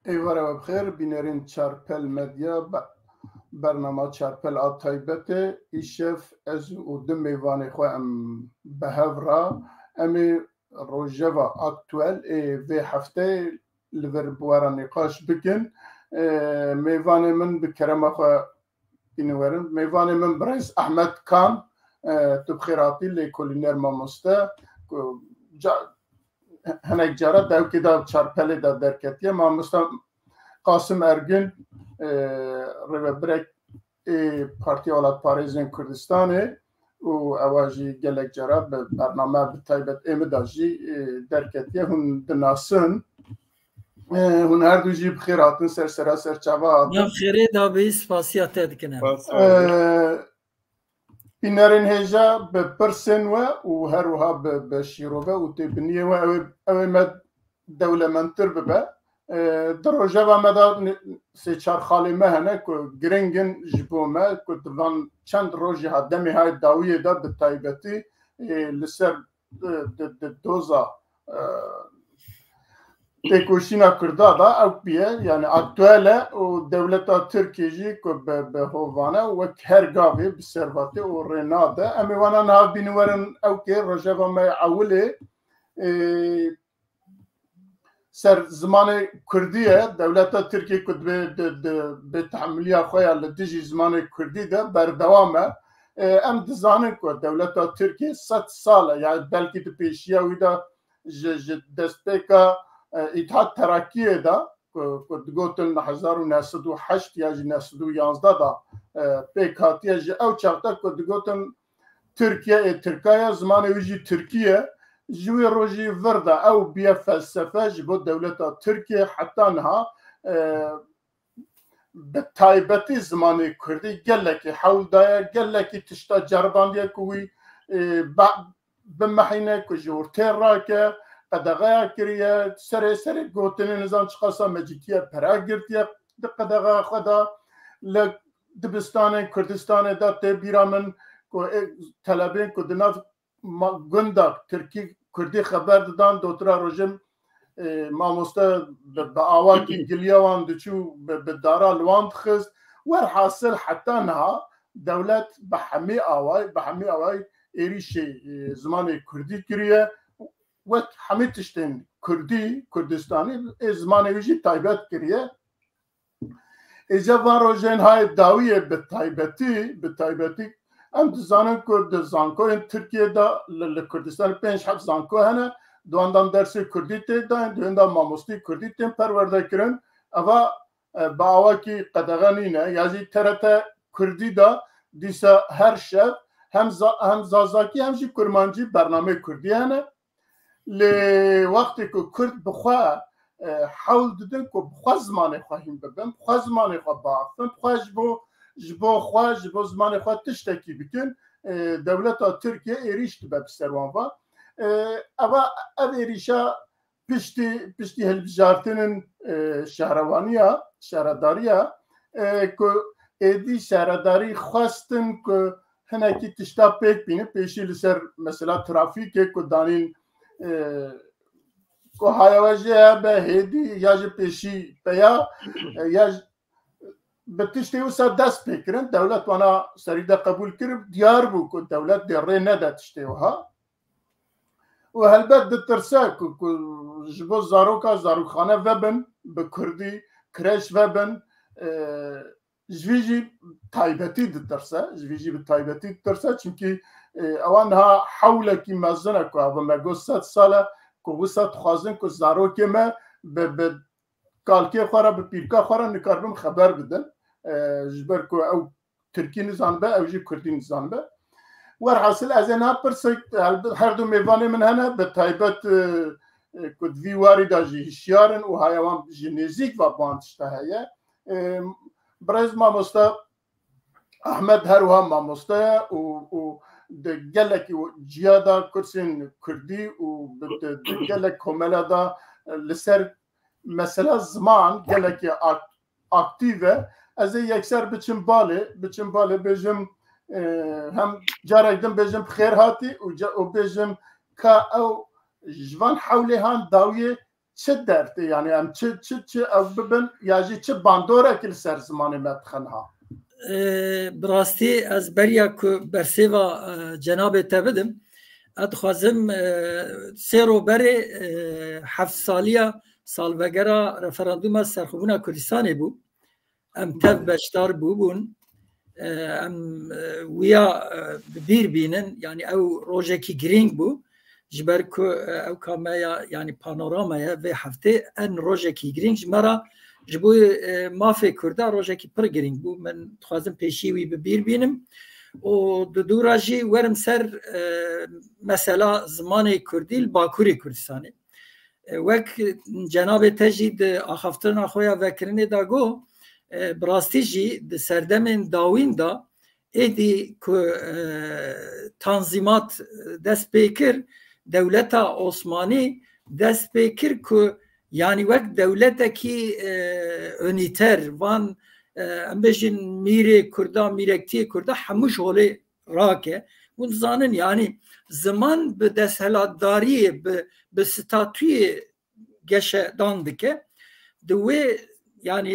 ایواره و بخیر بینرین چارپل مدیا برنامه چارپل آتایبت ایشف از و دم میوانی خو ام بهورا امی روژوا اکتوال و هفته لور بوارا نقاش بکن میوانی من بکرم خو بینورم میوانی من برئیس احمد کان تو بخیراتی لی کولینر ماموسته هنگ جارا داو که دا چارپل دا درکتیه ماموسته قاسم ارگن ربرک پارتی اولاد پاریزن کردستانه و اواجی گلک جرا به برنامه بتایبت امداجی درکتیه هون دناسن هون هر دو جی بخیراتن سر چوا یا خیره دا به اسپاسیات دکنم بینرین هجا به پرسن و هر وها به شیروه و تبنیه و اوه مد دوله منتر ببه در روزه و مدار سه چهار خالی مهنه که گرینگن جبومه که دوان چند روزی هدمی های داویه دا به تایبتی لسر دوزا تکوشینا کرده دا او بیه یعنی اکتواله و دولتا ترکیجی که به هوانه و هر گاوی بسرواتی و رناده امی وانا نها بینورن او که روزه و ما اوله سر زمان کردیه دولت ترکیه که به تحملیه خواه لدیجی زمان کردی ده بردوامه ام دزانه که دولت ترکیه 100 ساله یعنی بلکه ده پیشیه ویده دست پیکا اتحاد ترکیه ده که دگوتن 1908 یا 1911 ده پیکاتیه او چاکتا که دگوتن ترکیه زمان ویجی ترکیه جوی روزی ورده او بیا فلسفه جبو دولتا ترکیه حتی نها به تایبتی زمانی کردی گلکی حول دایا گلکی تشتا جرباندیه کوی بمحینه که جورتر را که قدغه کریه سر گوتنی نظام چقاسا مجیتیه پرا گرتیه قدغه خدا لدبستان کردستان دا تبیرا من که طلبین که دناف گندک ترکی کردی خبر دادن دوترا روژم ماموسته به آواکی گلیوان دچو به دارا لواند خست ور حاصل حتی نها دولت به همه آوای ایریش زمان کردی کریه و همه تشتین کردستانی زمان ویجی تایبت کریه ایجا وان روژین های داویه به تایبتی ام دزانن که دزانکو این ترکیه دا لکردستان 5-7 زانکو هنه دواندان درسی کردی تید داین دواندان ماموستی کردی تیم پرورده کرن اوا با آوا کی قدغنینه یازی ترت کردی دا دیسا هر شب هم زازاکی همجی کرمانجی برنامه کردی هنه لی وقتی که کرد بخواه حول دادن که بخواه زمان خواهیم ببین بخواه زمان خواه باقفن بخواه جبو زمان خواه تشتکی بکن دولت ترکیه ایریشت به بسروان و اما او ایریشا پشتی هلبجارتنین شهرداریا که ایدی شهرداری خواستن که هنکی تشتا پیک بینه پیشی لسر مثلا ترافیکه که دانین که هایواجه به هیدی یا جه پیشی بیا یا به تشتی وسا دست بکرن دولت وانا سریده قبول کرد دیار بو که دولت دیره نده تشتی وها و هلبت دترسه که جبو زاروخانه وبن به کردی کرش وبن جویجی تایبتی دترسه چونکه اوان ها حولکی مزنه که او مگو 100 ساله که وسط خوازن که زاروکی ما به کالکی خواره به پیرکا خواره نکاربم خبر بدن جبر که او ترکی نزان به او جی کردی نزان به ور حاصل از این ها پرسک هر دو میوانی من هنه به تایبت که دوی واری دا جی هشیارن و هایوان جی نزیک و باندشته هایه برایز ماموسته احمد هر وها ماموسته و ده گلکی جیادا کرسین کردی و ده گلک کملا دا لسر مثلا زمان گلکی اکتیوه از یکسر بچم باله بجم هم جارکدم بجم خیر هاتی و بجم که او جوان حولی هان داویه چه درد يعني ام چه او ببن یاجی چه باندوره کل سر زمانی مدخنها براستی از بریا که برسیوا جناب تبدم ادخوازم سیرو بره 7 سالیا سالوگرا رفراندوم سرخوبونا کردستانی بو ام تف بشتار بون ام ویا بیر بینن یعنی او روژکی گرینگ بو جبر که او کامیا یعنی پانورامایا و هفته ان روژکی گرینگ جمرا جبوی مافی کرده روژکی پر گرینگ بو من خوازم پیشیوی بیر بینم و دورا جی ورم سر مثلا زمان کردی باکوری کردستانی وک جناب تجید آخفتن خویا وکرنی دا گو براستی جی د سردمین داوین دا ایدی که تنظیمات دست پیکر دولتا عثمانی دست پیکر که یعنی وقت دولتا کی اونیتر وان ام بجین میره کرده میرکتی کرده هموش حاله راکه اون زانن یعنی زمان به دستهلات داری به ستاتوی گشه دانده که دوی yani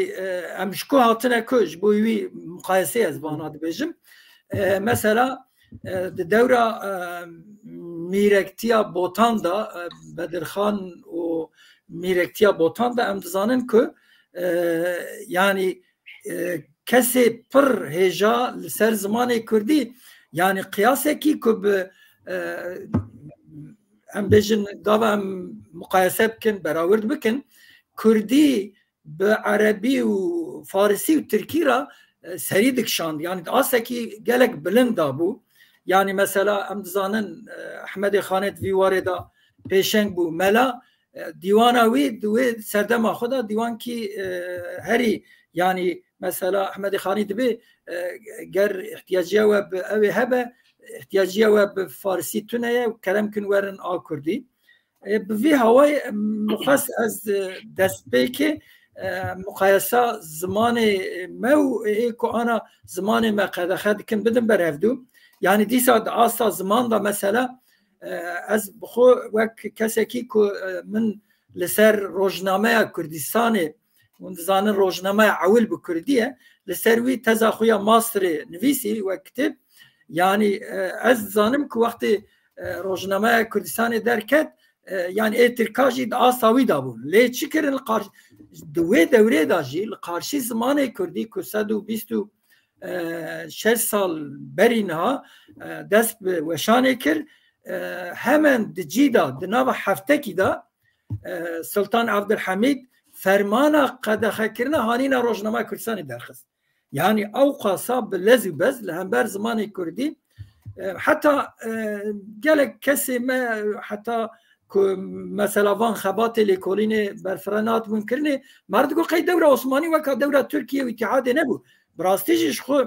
emşku hatına köj bu bir mukayese yazbanı dibêjim mesela devra mirektiya botan da Bedirxan o mirektiya botan da em dizanin ku yani kesi pir heja li ser zimanê Kurdî yani qiyaseki ku bi em bêjin gava em mukayese bikin berawird bikin Kurdî بعربي وفارسي وتركي را سري دكشاند يعني اسكي جلك بلند ابو يعني مثلا امزانن احمد خانت في واردا بيشنگ بو ملا ديوانوي دوي سردما خدا ديوان كي هري يعني مثلا احمد خانت بي جر احتياجيه وب هبه احتياجيه وب فارسي تنيه وكلام كن ورن اكردي بفي هواي مخص از دسبيكي مقایسه زمان مو که انا زمان ما قد خد کن بدم برهفدو یعنی دیسا آسا زمان دا مثلا از بخو وک کسی که من لسر روزنامه کردستان و زان روزنامه عول بکردیه لسر وی تزاخویا ماستر نویسی و کتب یعنی از زانم که وقتی روزنامه کردستان درکت yani etirkajid asawi da bun le çikirin karşı devre da jî karşı zamanê Kurdî ku 126 sal berîna dest bi weşanê kir hemen di cîda di nava heftekî da Sultan Abdülhamid fermana qedexekirina hanîna Rojname Kurdistanê derxist yani ew qasa bi lez û bez li hember zamanê Kurdî heta gelek kesê me heta مثلا وان خبات لیکولین برفرانات ممکنه مرد گو قید دوره عثمانی و که دوره ترکیه و اتحاد نبود براستیش خو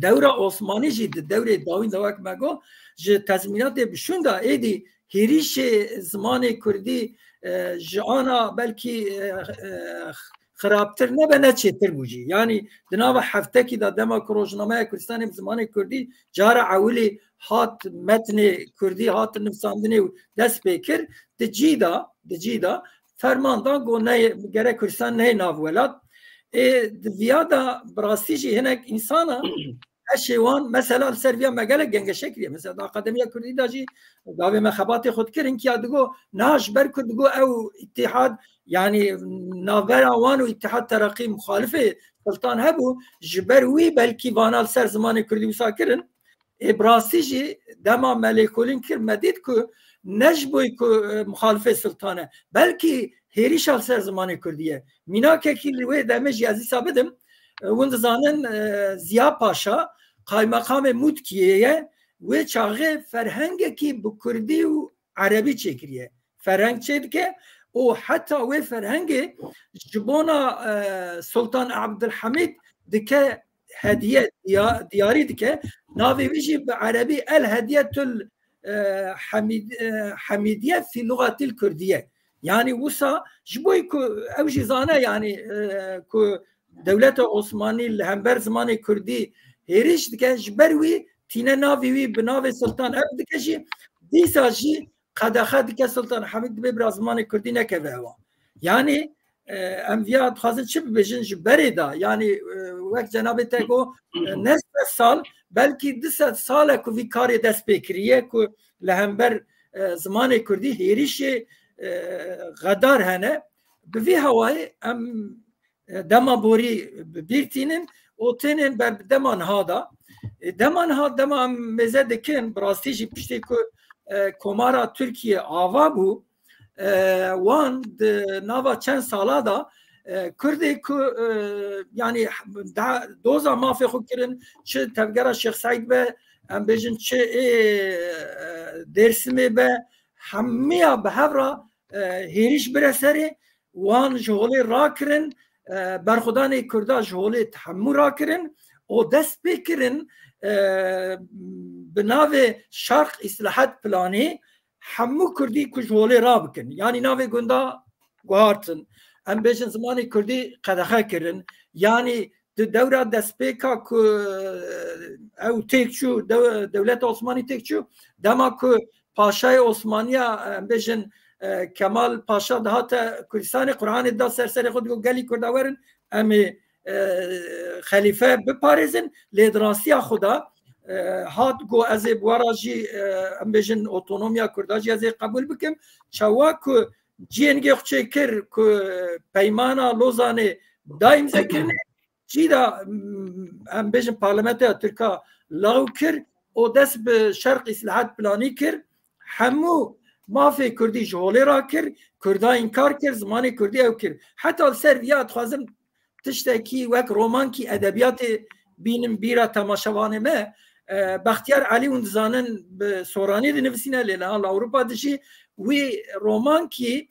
دوره عثمانی جی دوره داوین دوک مگو جه تضمینات بشون دا ایدی هیریش زمان کردی جانا بلکی خرابتر نه به نه چیتر بوجی یعنی دناب هفته کی دا دما روزنامه کردستان زمان کردی جار اولی هات متن کردی هات نفساندنی دست بکر دجیدا فرماندا گو نه گره کردستان نه ناولات دیادا براستیجی هنک انسانا اشوان مثلا سربیا مگل گنگ شکلیه مثلا اکادمیه کردی داجی داوی مخابات خود کرن کی ادگو ناش برکدگو او اتحاد يعني نافراوان واتحاد ترقي مخالفه سلطان هبو جبروي بلكي فانال سر زمان كردي وساكرن ابراسيجي دما ملكولين كر مديد كو نجبوي كو مخالفه سلطانه بلكي هيريشال سر زمان كرديه ميناكه كي لوي دمج يازي ثابتم وند زانن زيا باشا قايمقام مودكيه و چاغه فرهنگ كي بكردي وعربي چكريه فرهنگ چدكه او حتی و فرهنگ جبونا سلطان عبدالحمید دکه هدیه دیاری دکه ناوی ویجی به عربی الهدیه الحمیدیه فی لغت الکردیه یعنی وسا جبوی که اوجی زانه یعنی که دولت عثمانی لهمبر زمان کردی هیریش دکه جبروی تینه ناوی وی به ناوی سلطان عبد دکه جی دیسا جی قدخه که سلطان حمید به زمان کردی نکوه هوا یعنی امویات خواستن چه ببیشن جبری دا یعنی وقت جناب تگو نصف سال بلکه 200 ساله که وی کاری دست بکریه که لهمبر زمان کردی هیریش غدار هنه به وی هوای ام دما بوری بیرتینن و تینن بر دمان ها دا دمان ها دما مزه دکن براستیشی پشتی که کمارا ترکیه آوا بو وان ناوا چند سالا دا کرده که یعنی دوزا مافی خود کرن چه تفگره شیخ سعید به ام بیجن چه درسمه به همه به هفرا هیریش برسره وان جهولی را کرن برخودان کرده جهولی تحمو را کرن و دست بکرن به ناو شرق اصلاحات پلانی همو کردی که جهولی را بکن یعنی ناو گنده گوهارتن ام بیشن زمانی کردی قدخه کرن یعنی دوره دست بکا که او تیک شو دولت عثمانی تیک شو دما که پاشای عثمانیا ام بیشن کمال پاشا دهات کردستان قرآن دا سرسر خود گلی کرده ورن امی خلیفه بپارزن لیدرانسی خدا هات گو از بوراجی ام بیشن اوتونومیا کرداجی از قبول بکم چوا که جینگی خوچه کر که پیمانا لوزانه دایم ذکرنه چی دا ام بیشن پارلمنت ترکا لاغو کر و دست به شرق اصلاحات پلانی کر همو مافی کردی جهولی را کر کردا انکار کر زمان کردی او کر حتی سرویات خوازم تشتکی وک رومان کی ادبیات بینم بیرا تماشاوانه ما بختیار علی اون زانن به سورانی دی نفسینه لینا اروپا دشی وی رومان کی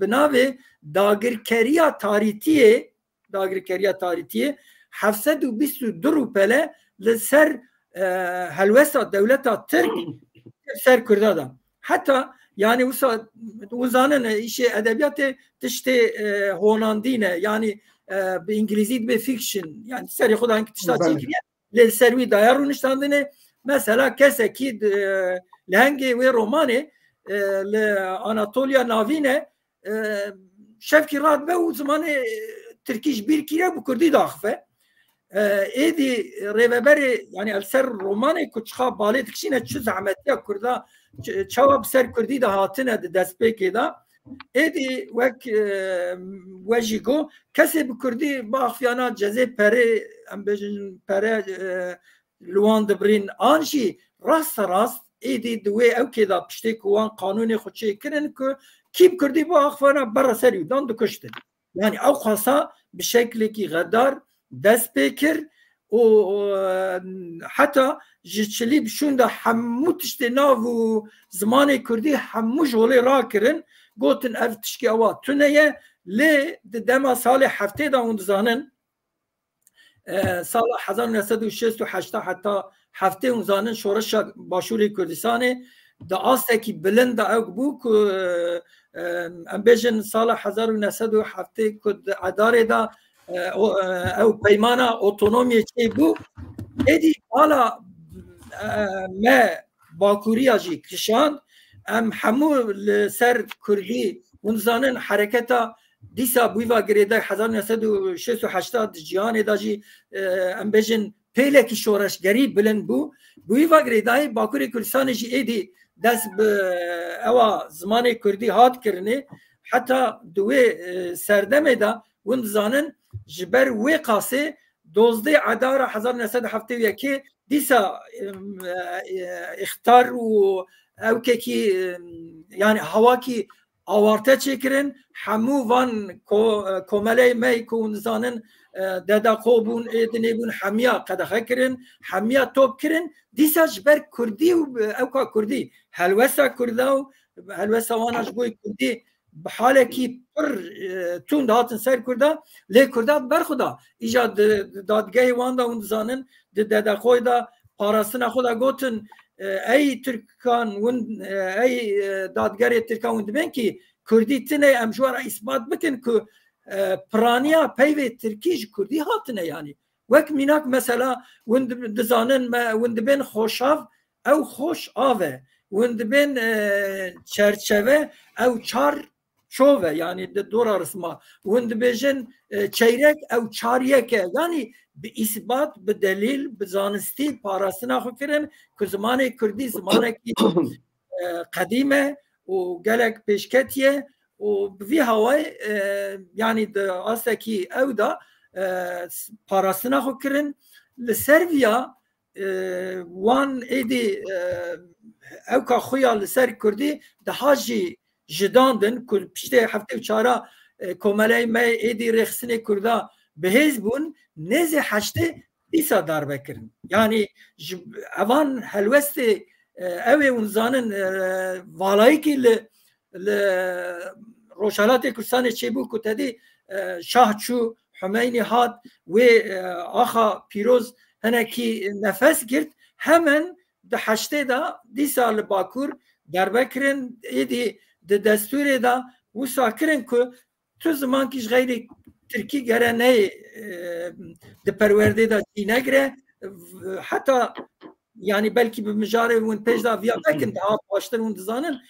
بناوه داگرکریا تاریتیه 722 روپله لسر هلوسا دولتا ترک سر کرده دا حتی یعنی وزانن ایش ادبیات تشت هولندینه یعنی به انگلیزی به فیکشن یعنی سری خود هنگ تشتا چیکریه لسروی دایر رو نشتاندنه مثلا کسی که لهنگ و رومانه لاناتولیا ناوینه شفکی راد به و زمان ترکیش بیر کیره بو کردی داخفه ایدی ریوبر یعنی السر رومانه کچخا باله تکشینه چو زحمتی کرده چواب سر کردی ده هاتنه ده دست پیکی ده ایدی وک وجیگو کسی بکردی با اخفیانا جزه پره ام بجن پره لوان دبرین آنجی راست ایدی دوی او که دا پشتی کوان قانون خودچه کرن که کی بکردی با اخفیانا برا سریو دان دو کشتن یعنی او خاصا به شکلی که غدار دست پیکر و حتی جچلی بشون ده همو تشتی ناو و زمان کردی همو جولی را کرن گوتن اف تشکی اوات تونه لی دما سال هفته دا اون زانن سال 1968 حتی هفته اون زانن شورش باشوری کردستانه دا آسته کی بلند دا اوگ بو که ام بیشن سال 1907 کد عداره دا او پیمانا اوتونومی چی بو ایدی حالا ما باکوری آجی کشاند ام همو سر کردی ونزانن حرکتا دیسا بویوا گریده 1968 جیان داجی ام بیشن پیله کی شورشگری بلند بو بویوا گریده باکوری کردستان جی ایدی دست به اوا زمان کردی هات کرنه حتی دوی سردمه دا ونزانن جبر وی قاسه 12 عدار 1971 دیسا اختار و او که یعنی هوا کی آوارته چکرن همو وان کومله می کون زانن دادا خوبون ادنی بون همیا قدخه کرن همیا توپ کرن دیسا جبر کردی و او کا کردی هلوسا کرده و هلوسا وانش گوی کردی به حاله کی پر تون دهاتن سر کرده لی کرده برخدا ایجاد دادگاه وان دا اون زانن دادا خوی دا پاراستنا خدا گوتن ای ترکان ای دادگاری ترکان وندبن کی کردی تنه امجوار اثبات بکن که پرانیا پیوی ترکیش کردی هاتنه یعنی وک میناک مثلا وند دزانن وندبن خوشاف او خوش آوه وند بین چرچوه او چار شوه یعنی دور رسما وند بیجن چیرک او چاریکه یعنی به اثبات به دلیل به زانستی پاراستنا خو کرن که زمان کردی زمان کی قدیمه و گلک پیشکتیه و بوی هوای یعنی د آسکی او دا پاراستنا خو کرن لسرویا وان ایدی او که خویا لسر کردی ده هاجی جداندن که پشته هفته و چارا کوملای ما ایدی رخصنه کرده بهیز بون نزی حشته دیسا دار بکرن یعنی اوان هلوست اوه اونزانن والایی که روشالات کردستان چه بو که تدی شاه چو حمینی هاد و آخا پیروز هنکی نفس گرد همین ده حشته دا دیسا لباکور در بکرن ایدی ده دستور دا وسا کرن که تو زمان کش غیر ترکی گره نه ده پرورده دا چی نگره حتی یعنی بلکه به مجاره اون پیش دا ویا بکن دا پاشتر اون دزانن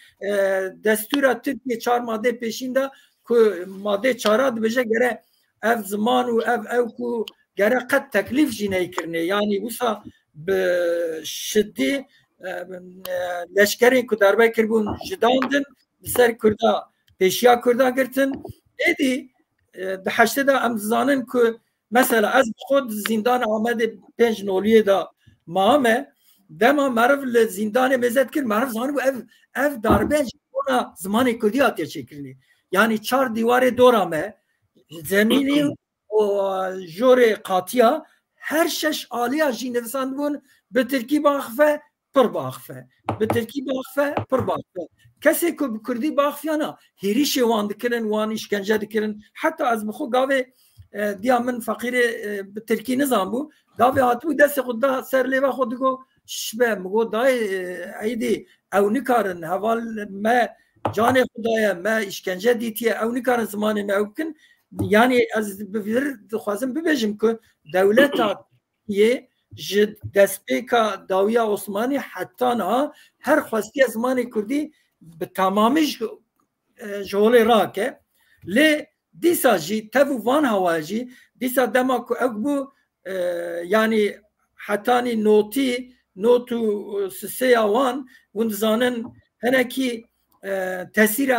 دستور ترکی 4 ماده پیشین دا که ماده 4 دا بجه گره اف زمان و او که گره قد تکلیف جینه کرنه یعنی وسا به شدی لشکری که در بکر بون جداندن سر کرده پیشیا کرده گرتن ایدی ده حشته دا امزانن که مثلا از خود زندان آمده 5 نولیه دا مامه دما مرف لزندان مزد کرد مرف زانو اف داربنج اونا زمان کردی آتیا چکرنی یعنی 4 دیوار دورامه زمینی و جور قاطیا هر 6 آلیا جی نویسند بون به ترکی باخفه پر باخفه به ترکی باخفه پر باخفه کسی که کردی باخفیانا هیریش وان دکرن وان اشکنجه دکرن حتی از بخو گاوه دیا من فقیر به ترکی نظام بو گاوه هاتو دست خود دا سر لیوه خود گو شبه مگو دای ایدی او نکارن حوال ما جان خدای ما اشکنجه دیتیه او نکارن زمان ما او کن یعنی از بفیر خوازم ببیجم که دولتا یه جد دسپیکا داویا عثمانی حتی نه هر خواستی از زمان کردی به تمامیش جوله را که لی دیسا جی تبو وان هوا جی دیسا دما که اگبو یعنی حتی نوتو سسی آوان وندزانن هنکی تاثیر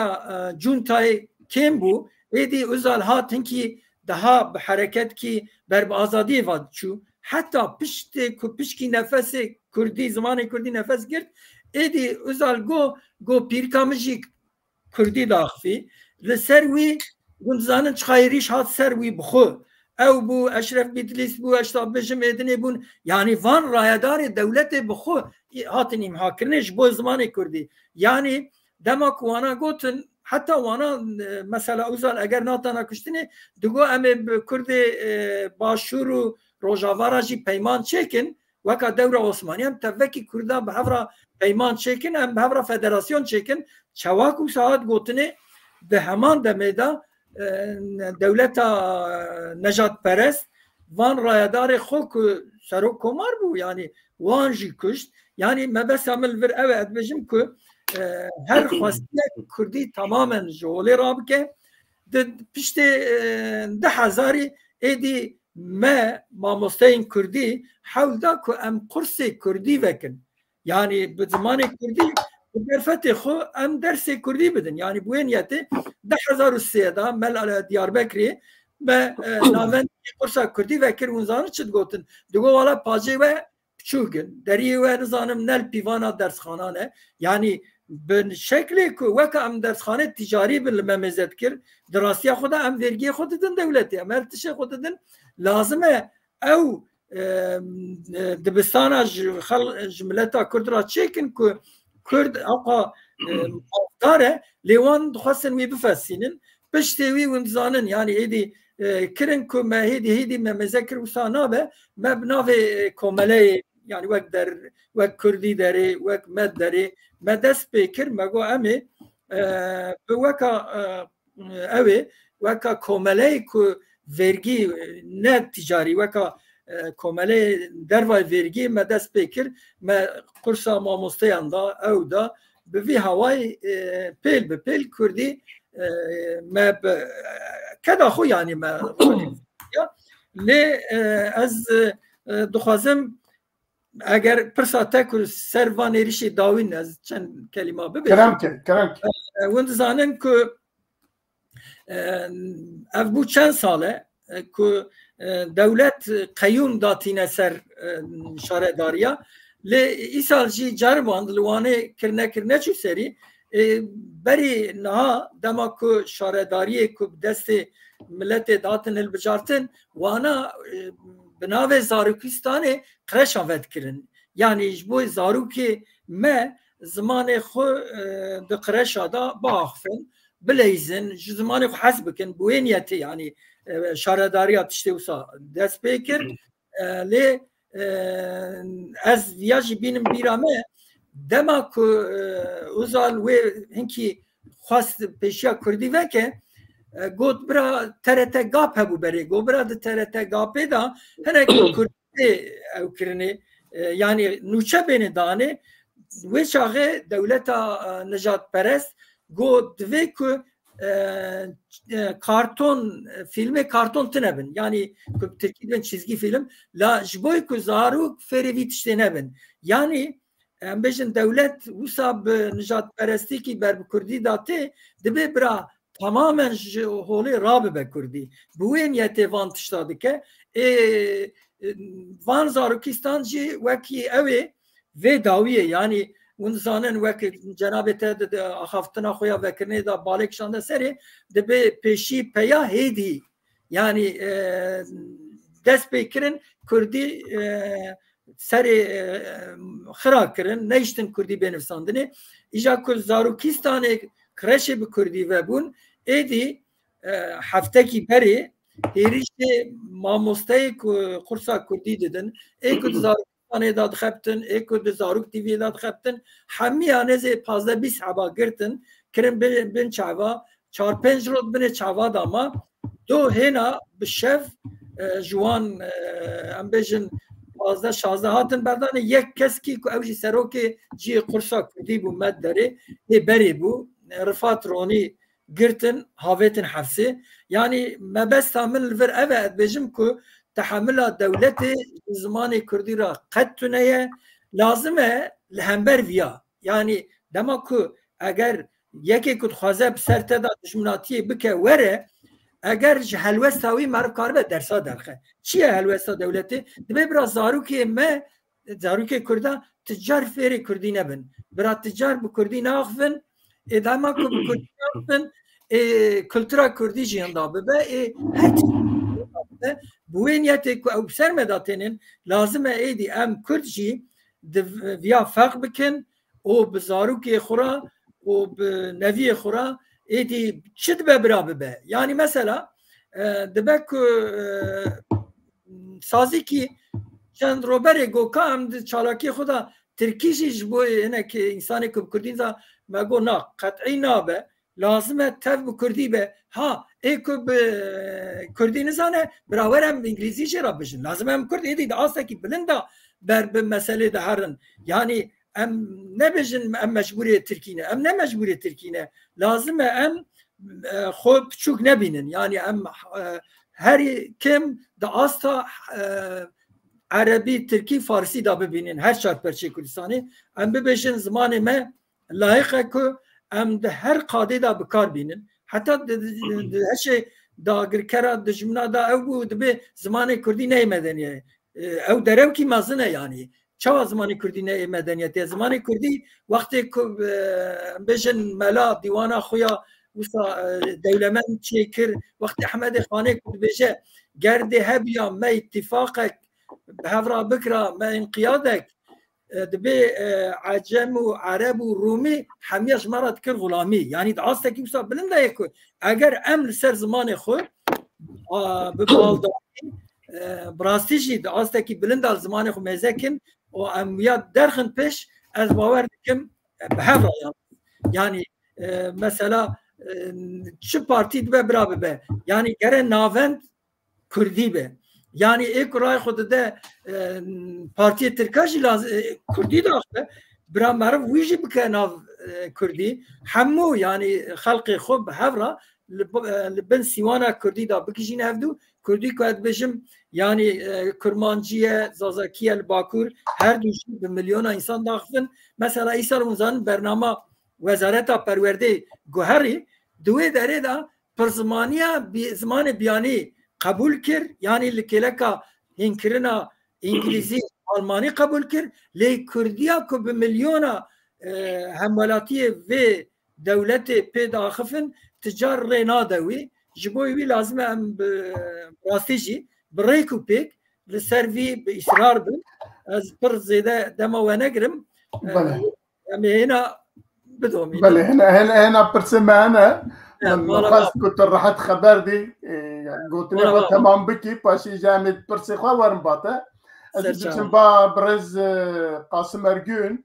جونتای کم بو ایدی ازال هاتن که daha به حرکت کی بر آزادی واد چو حتی پشکی نفس کردی زمان کردی نفس گرد ایدی ازال گو پیرکامجی کردی داخفی لسروی گنزانن چخایریش هات سروی بخو او بو اشرف بیدلیس بو اشتاب بجم ایدنی بون یعنی وان رایدار دولت بخو هاتن امها کرنش بو زمان کردی یعنی دما کوانا گوتن حتی وانا مثلا اوزال اگر ناتانا کشتنی دگو امه کرد باشور و روژاوارا جی پیمان چکن وکا دور عثمانی هم توکی کردان به هفرا پیمان چکن هم به هفرا فدراسیون چکن چواکو ساعت گوتنی به همان دمیدا دولت نجات پرست وان رایدار خوک سرو کمار بو یعنی وان جی کشت یعنی مبس عمل ور او ادبجم که هر خواستی کردی تماما جوله را بکه پشت 10,000 ایدی ما مستین کردی حول دا که ام قرص کردی وکن یعنی به زمان کردی برفت خو ام درس کردی بدن یعنی بوینیت 10,003 دا مل دیار بکری به ناون قرص کردی وکر اونزانه چد گوتن دگو والا پاجه و چوگن دری و نزانم نل پیوانا درس خانانه یعنی به شکلی که وقت ام درسخانه تجاری بالممزد کرد دراستی خدا ام ورگی خودتن دولتی ام ارتش خودتن لازمه او دبستان جملتا کرد را چکن که کرد آقا داره لیوان دخواستن وی بفسینن پشتوی ونزانن یعنی ایدی کرن که ما هیدی ممزکر وسانا به مبناو کامله یعنی وقت کردی داره وقت مد داره ما دست بکر مگو امه به وکا کامله که ورگی نه تجاری وکا کومله دروای ورگی ما دست بکر ما قرصا ماموستیان دا او دا به وی هوای پیل به پیل کردی ما کدا خو یعنی ما لی از دخوازم اگر پرسا تکر سروان ایریشی داوین از چند کلمه ببینم کرم وند زانن که اف بو چند ساله که دولت قیون داتینه سر شارداریا لی ای سال جی جرباند لوانه کرنه چو سری بری نها دما که شارداری که دست ملت داتن البجارتن وانا بناوه زاروکیستانه قرش آود کرن یعنی جبوی زاروکی ما زمان خو ده قرش آدا باخفن بلیزن زمان خو حس بکن بوینیتی یعنی شارداری تشتی وسا دست بکر لی از ویاجی بینم بیرامه دما که اوزال و هنکی خواست پیشیا کردی وکه گوت برا ترته گاپ هبو بری گو برا ده ترته گاپه دا هنه کرده او کرنه یعنی نوچه بین دانه و چاقه دولتا نجات پرست گو دوی که کارتون فیلم کارتون تنبن یعنی که ترکی بین چیزگی فیلم لا جبوی که زاروک فریوی تشتی نبن یعنی ام بجن دولت وصاب نجات پرستی کی بر کردی داته دبی برا tamamen holi rabe be Kurdî. Bu niyetê van tişta dike. Van Zarokistan jî wekî ew ê vê dawiye yani hûn zanin wekî cenabê te di axaftina xwe ya vekirinê da balê kişande serê dibe pêşî peya hêdî yani dest pê kirin Kurdî serê xira kirin neyiştin Kurdî bênivsandinê îja ku Zarokistanê kreşê bi Kurdî vebûn êdî heftekî berê hêrîşê mamosteyê ku qursa Kurdî didin ê ku di Zarokistanê da dixebtin ê ku di Zarok TV'ye da dixebtin hemiyan êzê 15-20 heba girtin kirin bin çava 4-5 rot binê çava da ma do hêna bi şev ji wan em bêjin 15-16 hatin berdanê yek keskî ku ew jî serokê ciyê qursa Kurdî bû med derê ê berê bû Rifat Ronî girtin havêtin hefsê yani mebesta min li vir ev e dibêjim ku tehemila dewletê zimanê Kurdî ra qet tuneye lazim e li hember viya yani dema ku eger yekê ku dixwaze bi ser te da dijminatiyê bike were eger ji helwesta wî meriv karibe dersa derxe çi ye helwesta dewletê dibe bira zarokê me zarokê Kurda ticar fêrê Kurdî nebin bira ticar bi Kurdî naxivin dema ku bi Kurdî naxivin kültura Kurdî jî da bibe her bu wê niyetê ku ew ser me da tênin lazim e êdî em Kurd jî di viya feq bikin û bi zarokê xwe ra û bi neviyê xwe ra êdî çi dibe bira bibe yani mesela dibe ku sazîkî çend roberê goka em di çalakiyê xwe da Tirkî jî ji bo hinekî însanê ku bi Kurdî da me got na qet'î nabe lazim e tev bi Kurdî be ha ê ku bi Kurdî nizane birawer em bi İngilîzî jê ra bijin lazim em Kurd êdî di astekî bilind da ber bi meselê de herin yani em nebijin em mecburê Tirkî ne em ne mecburê Tirkî ne lazim e em xwe piçûk nebînin yani em herî kim di asta Erebî Tirkî Farsî da bibînin her çar perçê Kurdistanê em bibêjin zimanê me layiq e ku em di her qadê da bikar bînin heta di heşê dagirkera dijmina da ew bû dibe zimanê Kurdî neyê medeniyê ew derewkî mezin e yani çawa zimanê Kurdî neyê medeniyetê zimanê Kurdî wextê ku bêjin mela dîwana xwe ya wisa dewlemend çê kir wextê Ehmedê Xanê ku dibêje gerdê hebiya me îtîfaqek bi hevra bikira me înqiyadek dibe Acem û Arab û Rumî hemiya ji me re dikir gulamî yani di astekî wisa bilind e ku eger em li ser zimanê xwe bi baldayî bi rastî jî di astekî bilind a zimanê xwe mêzekin û em ya derxin pêş ez bawer dikim bi hevra yani mesela çi partî dibe bira bibe yani gere navend Kurdî be يعني ایک رای خود ده پارتی ترکاشی لازم کردی داخته برا معرف ویجی بکناف کردی همو يعني خلق خوب هفرا لبن سیوانا کردی دا بکشین هفدو کردی که بجم يعني کرمانجیه زازاکیه الباکور هر دوشی به میلیون انسان داخلن مثلا ایسال منزان برنامه وزارت پرورده گوهری دوی داره دا پر زمان بیانی قبول کرد یعنی لکلکا هنکرنا انگلیزی آلمانی قبول کرد لی کردیا که به میلیونا همولاتی و دولت پیدا خفن تجار رینا دوی جبوی وی لازمه ام راستیجی بریکو پیک لسروی به اصرار بن از پر زیده دما و نگرم هنا بدومي بله هنا برسمانه من خاص كنت راحت خبر دي قلت لي تمام بكي باشي جامد برسي خوا ورم باتا ازيجن با برز قاسم ارجون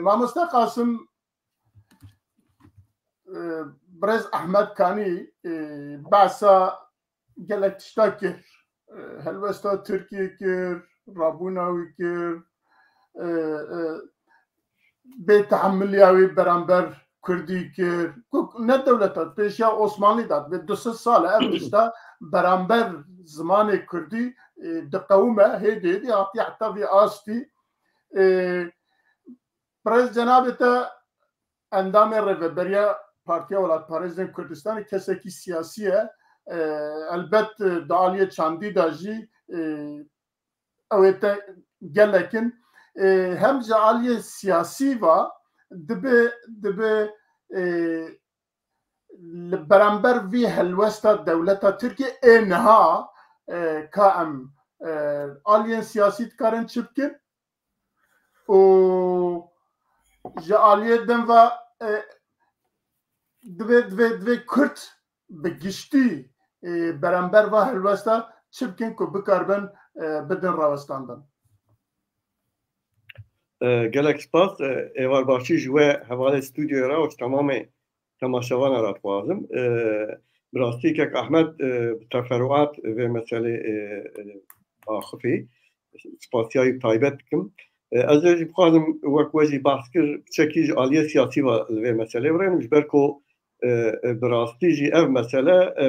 ما مستا قاسم برز احمد كاني بعسا قالك تشتاكر هلوستا تركيا كر رابوناوي كر بتحملیاوی برانبر کردی که نه دولتات پیشیا عثمانی داد به 200 سال افتشتا برانبر زمان کردی دقومه هیدی حتی وی آستی برز جنابتا اندام رهبری پارتی ولایت پارێزên کوردستانی kesekî siyasî ye elbet daliyê çandî da jî ew ê te gelekin hem ji aliyê siyasî va dibe li berember vî helwesta dewleta Tirkiye ê niha ka em aliyên siyasî dikarin çi bikin û ji aliyê din ve divê Kurd bi giştî berember ve helwesta çi bikin ku bikarbin bidin rawestandan. gelek spas êvar başî ji we hevalê stûdyoya ra û tamamê temaşevanan ra dixwazim bi rastî Ahmed bi teferruat vê meselê axivî spasiyayî taybet dikim ez ê jî bixwazim wek we jî behs kir çekî ji aliyê siyasî ve li vê meselê birênim ji ber ku bi rastî jî ev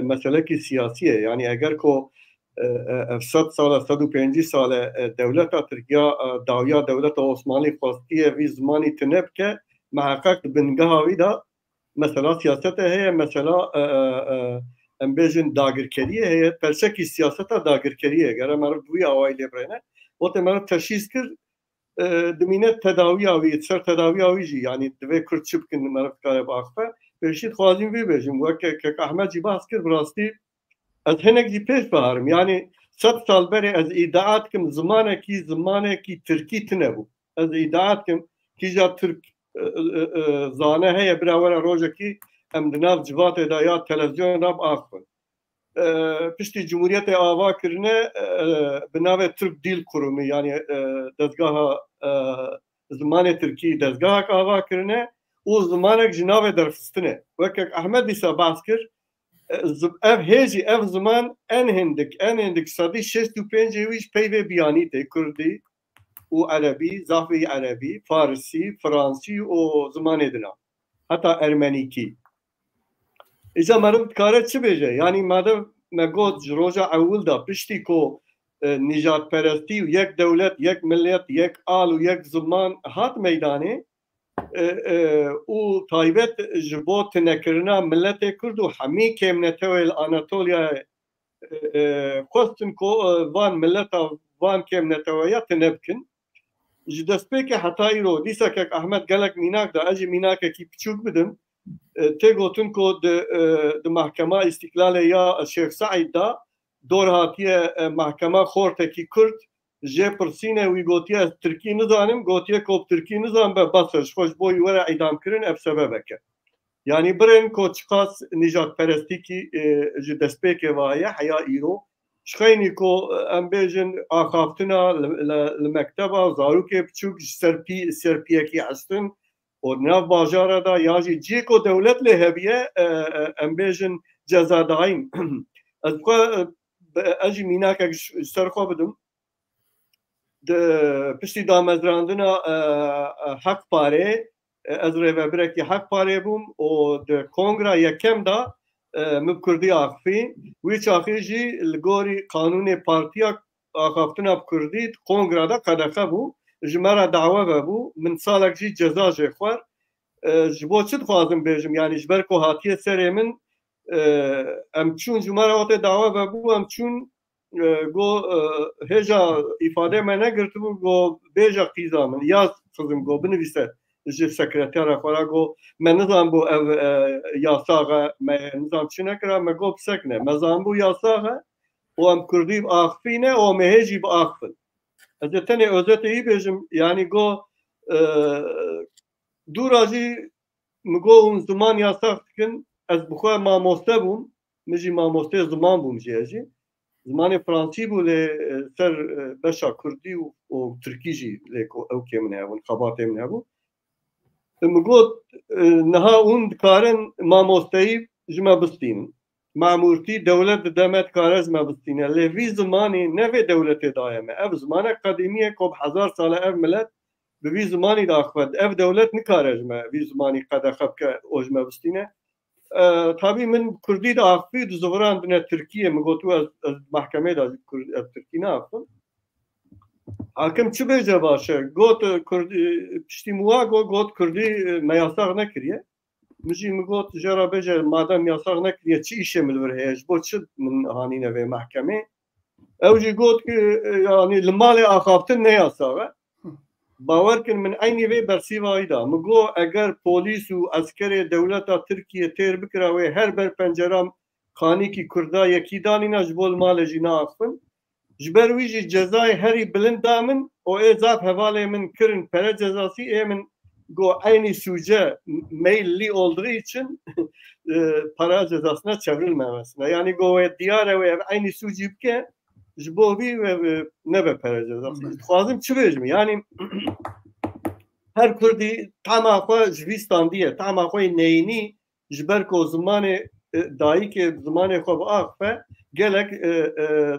meselekî siyasî ye yani eger ku 100 sale 150 sale devleta Tirkiya dawiya devleta Osmanlî xwastiye vî zimanî tune bike meheqeq di bingeha wî da mesela siyasete heye mesela em bêjin dagirkeriyê heye pelsekî siyaseta dagirkeriyê eger em wî awayî lê birêne o te me teşhîs kir dimîne tedawiya wî ser tedawiya wî jî yani divê Kurd çi bikin me dikare biaxife pêşî dixwazîm vê bêjim wek Ahmed jî behs kir bi rastî ez hinek jî pêş biharim yani 100 sal berê ez îdia dikim zimanekî Tirkî tune bû ez îdia dikim kîja Türk zane heye bira were rojekî em di nav civatê da ya televizyonê da biaxivin piştî Cumhuriyetê ava kirine bi navê Türk Dîl Kurumî yani dezgaha zimanê Tirkî dezgahek ava kirine û zimanek ji navê derxistinê wekek Ahmed dîsa behs kir ev hêjî ev ziman en hindik sedî 65 wî ji peyvê biyanî tê Kurdî û Erebî zafî Erebî Farsî Fransî û zimanê din heta Ermenîkî îja merim dikare çi bêje yani madem me got ji roja ewil da piştî ku nîjadperestî û yek dewlet yek millet yek al û yek ziman hat meydanê û taybet ji bo tunekirina milletê Kurd û hemî kêmnetewê li Anatolyayê xwestin ku van milleta van kêmneteweya tune bikin ji destpêkê heta îro dîsekek Ahmed gelek mînak da ez jî mînakekî piçûk bidim tê gotin ku di Mehkema İstîklalê ya Şêx Saîd da dor hatiye Mehkema Xortekî Kurd jê pirsînê wî gotiye ez Tirkî nizanim gotiye ku Tirkî nizan be bas ji xwe ji bo were îdamkirin ev sebebek e yani birên ku çiqas nîjadperestîkî ji destpêkê ve heye heya îro ji xeynî ku em bêjin axaftina li mekteba zarokê piçûk ji serpiyekî hestin û nav bajara da ya jî cî ku dewlet lê hebiye em bêjin cezadayîn ez اجي ميناك سرخو بدم پشتی دامەزراندنە حەق پارێ ئەز ڕێبەرێکی حەق پارێ بووم و کۆنگرا یەکەمدا من کوردی ئاخفی وی چاخێژی li gorî qanûnê partiya axaftina Kurdî kongreada qedexe bû ji me re dawe vebû min salek jî ceza jê xwar ji bo çi dixwazim bêjim yanî ji ber ku hatiye serê min em çûn ji me re hatê dawe vebû em çûn go hêja îfade me negirtibû go bêja qîza min ya xizim go binivîse ji sekretera xwe re go me nizanbû ev yasaxe me nizam çi nekira me go pisekne me zanbû yasaxe û em Kurdî axivîne û me hêjî biaxivin ez ê tenê özetê yî bêjim yanî go dûra jî min go hûn ziman yasax dikin ez bi xwe mamoste bûm min jî mamostê ziman bûm jî ez jî zimanê Fransî bû lê ser beşa Kurdî û Tirkî jî lê ew kê min hebûn xebatê min hebû min got niha hûn dikarin mamosteyî ji me bistînin mamûrtî dewlet dide me dikare ji me bistîne lê vî zimanê ne vê dewletê daye me ev zimanek qedîmî ye ku bi hezar sale ev millet bi vî zimanî de axived ev dewlet nikare ji me vî zimanî qedexe bike û ji me bistîne tabii min Kurdî de axivî di zivirandine Tirkiye min gotu ez mehkemê de ez Tirkî naxivim hakim çi bêje baş e got piştî wan got Kurdî me yasax nekiriye min jî min got jera bêje madem yasax nekiriye çi îşê min li vir heye ji bo çi min hanîne vê mehkemê ew jî got ki yanî li malê axaftin ne yasax e باور کن من عینی وی برسیوایی دا مگو اگر پولیس و عسکر دولتا ترکیه تیر بکره و هر بر پنجرام خانی کی کردا یکی دانی نجبول مال جینا افن جبر ویجی جزای هری بلند دامن او ازاب حواله من کرن پر جزاسی من گو عینی سوجه میلی olduğu için para cezasına çevrilmemesine yani go diyare ve aynı sucibke جبوبی و نبه پرجاز خوازم چی بجمی یعنی هر کردی تمام خواه جویستان دیه تمام خواه نینی جبر که زمان دایی که زمان خواه با آخفه گلک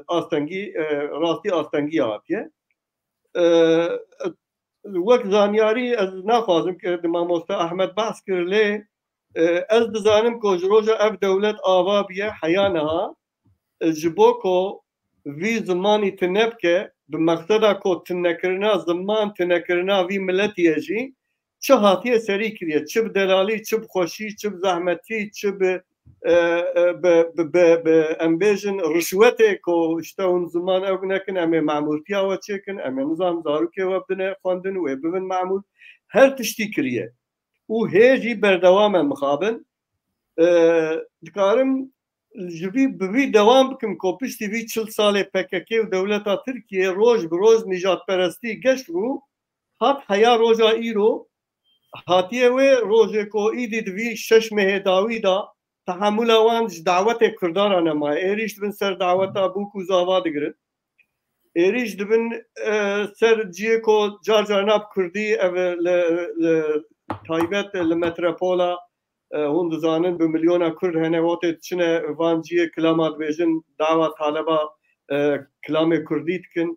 آستنگی راستی آستنگی آتیه وقت زانیاری از نخوازم که ماموستا احمد بحث کرده از دزانم که جروجا اف دولت آوا بیه حیانها جبو که وی زمانی تنبکه به مقصد کو تنکرنا زمان تنکرنا وی ملتی جی چه هاتیه سری کریه چه دلالی چه خوشی چه زحمتی چه به امبیژن رشوت کو işte اون زمان او نکن ام معمولتیا و چکن ام نظام زاروکه و بدنه خواندن و ببن معمول هر تشتی کریه او هیجی بردوام مخابن دکارم جبی بی دوام بکم کو پشتی وی 40 سال PKK و دولتا ترکیه روز به روز نجات پرستی گشت رو هات حیا روزا ایرو هاتیه و روزه کو ایدید وی 6 مه داوی دا تحمل وان دعوت کردان ما ایریش بن سر دعوت ابو کو زاوا دگرن ایریش دبن سر جی کو جار جناب کردی اف تایبت لمتروپولا هون دزانن به میلیون کرد هنه وقت چنه وانجیه کلامات بیشن دعوت طالبا کلام کردی کن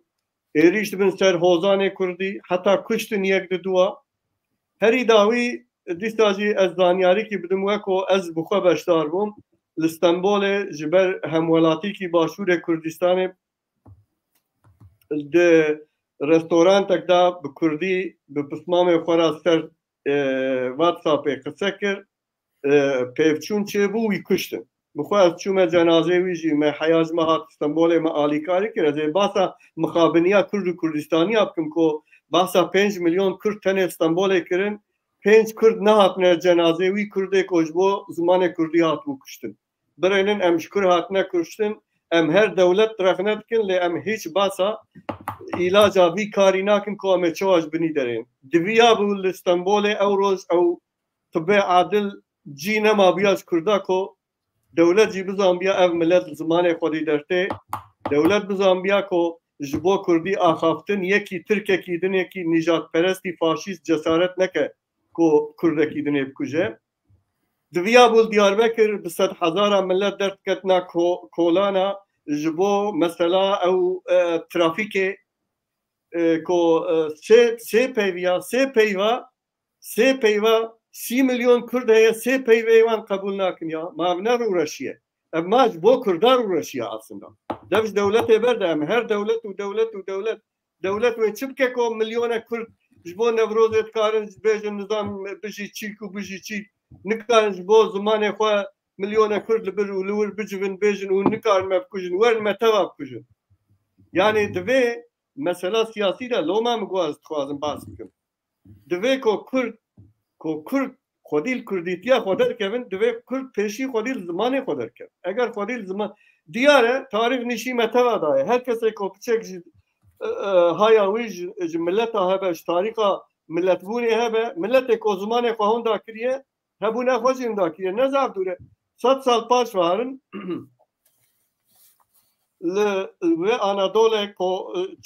ایریش بن سر حوزان کردی حتی کشتن یک دوا هری داوی دیستاجی از دانیاری کی بدم وکو از بخوا بشدار بوم استانبول جبر همولاتی کی باشور کردستان ده رستوران تک دا به کردی به پسمام خورا سر واتساپ قصکر پیوچون چه بو وی کشتن بخواست چوم جنازه ویجی من حیاز مهات استانبول ما آلی کاری کرده باسا مخابنیا کرد و کردستانی ابکم کو باسا 5 میلیون کرد تن استانبول کرن 5 کرد نهات نه جنازه وی کرده کوجبو زمان کردی هات بو کشتن برینن ام شکر هات نه کشتن ام هر دولت رخنت کن لی ام هیچ باسا علاجا وی کاری ناکن کو ام چواج بنی درین دویا بو استانبول او روز او طبع عادل جی نما بیاز کرده کو دولت جی بزانبیا اف ملت زمان خودی درته دولت بزانبیا کو جبو کردی آخافتن یکی ترک کیدن یکی نجات پرستی فاشیست جسارت نکه کو کرده کیدن بکجه دویا بول دیاربکر 100,000 ملت درد کتنا کولانا جبو مثلا او ترافیک کو سه پیوا 30 میلیون کرد هەیە 3 پەیوەیوان قبول ناکنیا ماونەر و ڕەشیە ئەماش بۆ کوردار و ڕەشیە ئاسندا دەبش دەولەتێ بەردەم هەر دەولەت وێ چ بکەکۆ ملیۆنە کورد ji bo nevrozê dikarin bêjin nizam bijî çîk û bijî çîk nikarin ji bo zimanê xwe milyona kurd li bir û li wir bicivin bêjin û nikarin me bikujin werin me teva bikujin yanî divê mesela siyasî de loma min gwaz dixwazim bas bikim divê ku kurd xwedî kurdîtiya xwe derkevin divê kurd pêşî xwedî zimanê xwe derkevin eger xwedî ziman diyar e tarîx nîşî me teva daye her kesê ku piçek jî هایا ویج ملت هبه تاریخا ملت بونی هبه ملت کو زمان خو هون دا کریه هبونه خوشیم دا کریه نزاب دوره 100 سال پاش وارن ل و انادوله کو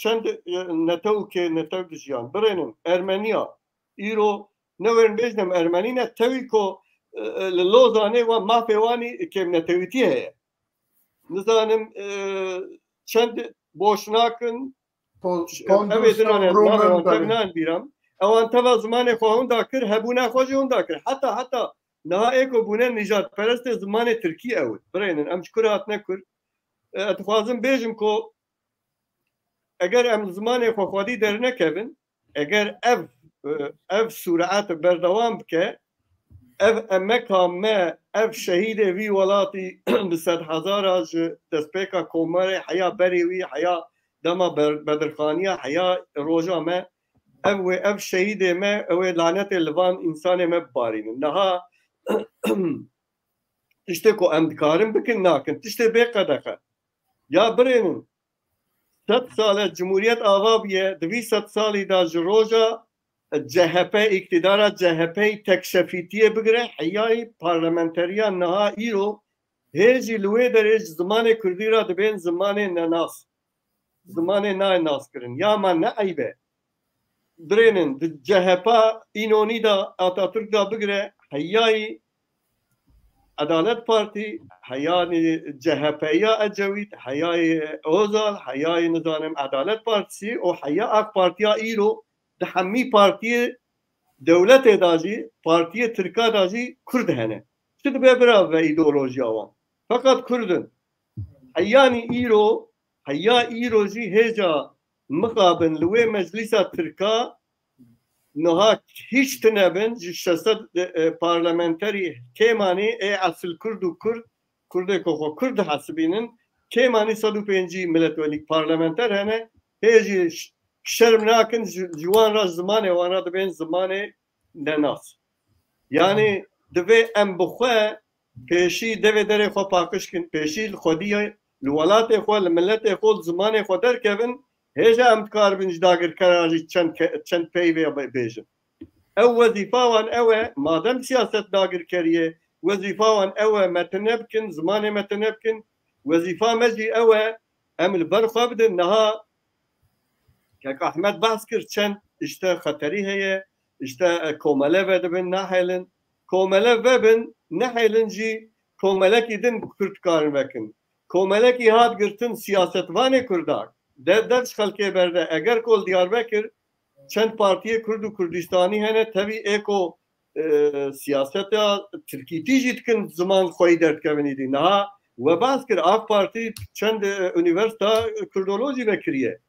چند نتو که نتو دجیان برینم ارمنیا ایرو نورن بجنم ارمنی نه توی کو لوزانه و مافیوانی که نتویتیه نزانم چند بوشناکن اوان توا زمان خواهون دا کر هبونه خوش اون دا کر حتی نها ایکو بونه نجات پرست زمان ترکی اوید برینن ام شکر هات نکر اتخوازم بیجم که اگر ام زمان خواهدی در نکوین اگر اف سرعت بردوام بکه اف امکا ما اف شهید وی ولاتی بسد هزار از دسپیکا کومره حیا بریوی حیا دما بدرخانیه حیا روزا ما اف شهید ما او لعنت لوان انسان ما بارین نها تشته کو امدکارم بکن ناکن تشته بقدقه یا برینن 100 سال جمهوریت آوابیه 200 سالی دا روزا CHP iktidara CHP tekşefitiye bigire hiyay parlamenteriya naha iro heci luwe derece zamanı Kürdira dibin zamanı nanas zamanı nas kirin ya man ne aybe drenin CHP inoni da Atatürk da bigire hiyay Adalet Parti hayani CHP'ya Ecevit hayay Özal hayay nizanem Adalet Partisi o haya AK Partiya iro دحمی پارتی دولت داجی پارتی ترکا داجی کرد هنه شد ببرا و ایدئولوژی آوان فقط کردن حیانی ایرو جی هجا مقابل لوی مجلس ترکا نها هیچ تنبن جی شست پارلمنتری کمانی اصل کرد و کرد کرد حسبینن کمانی 105 ملت ولی پارلمنتر هنه هجی شرم ناکن جوان را زمانه وانا دبین زمانه نناس یعنی دوی ام بخواه پیشی دوی دره خواه پاکش کن پیشی خودی لولات خواه لملت خواه زمانه خواه در کبن هیجا امتکار بینج داگر کراجی چند پیوی بیجن او وظیفه وان اوه مادم سیاست داگر کریه وظیفه وان اوه متنب کن زمانه متنب کن وظیفه مجی اوه امل برخواه بدن نها که احمد بحث کرد چند işte خطری هیه işte کومله ودبن نحیلن کومله وبن نحیلن جی کومله کی دن کرد کارن وکن کومله کی هات گرتن siyasetvane kurdar devlet xalke berde eğer kol Diyarbakır çend partiye Kurd u Kurdistani hene tabi eko siyaseta Türkiye jitkin zaman xoy dert kevinidi naha ve bas kir AK Parti çend üniversite Kurdoloji vekiriye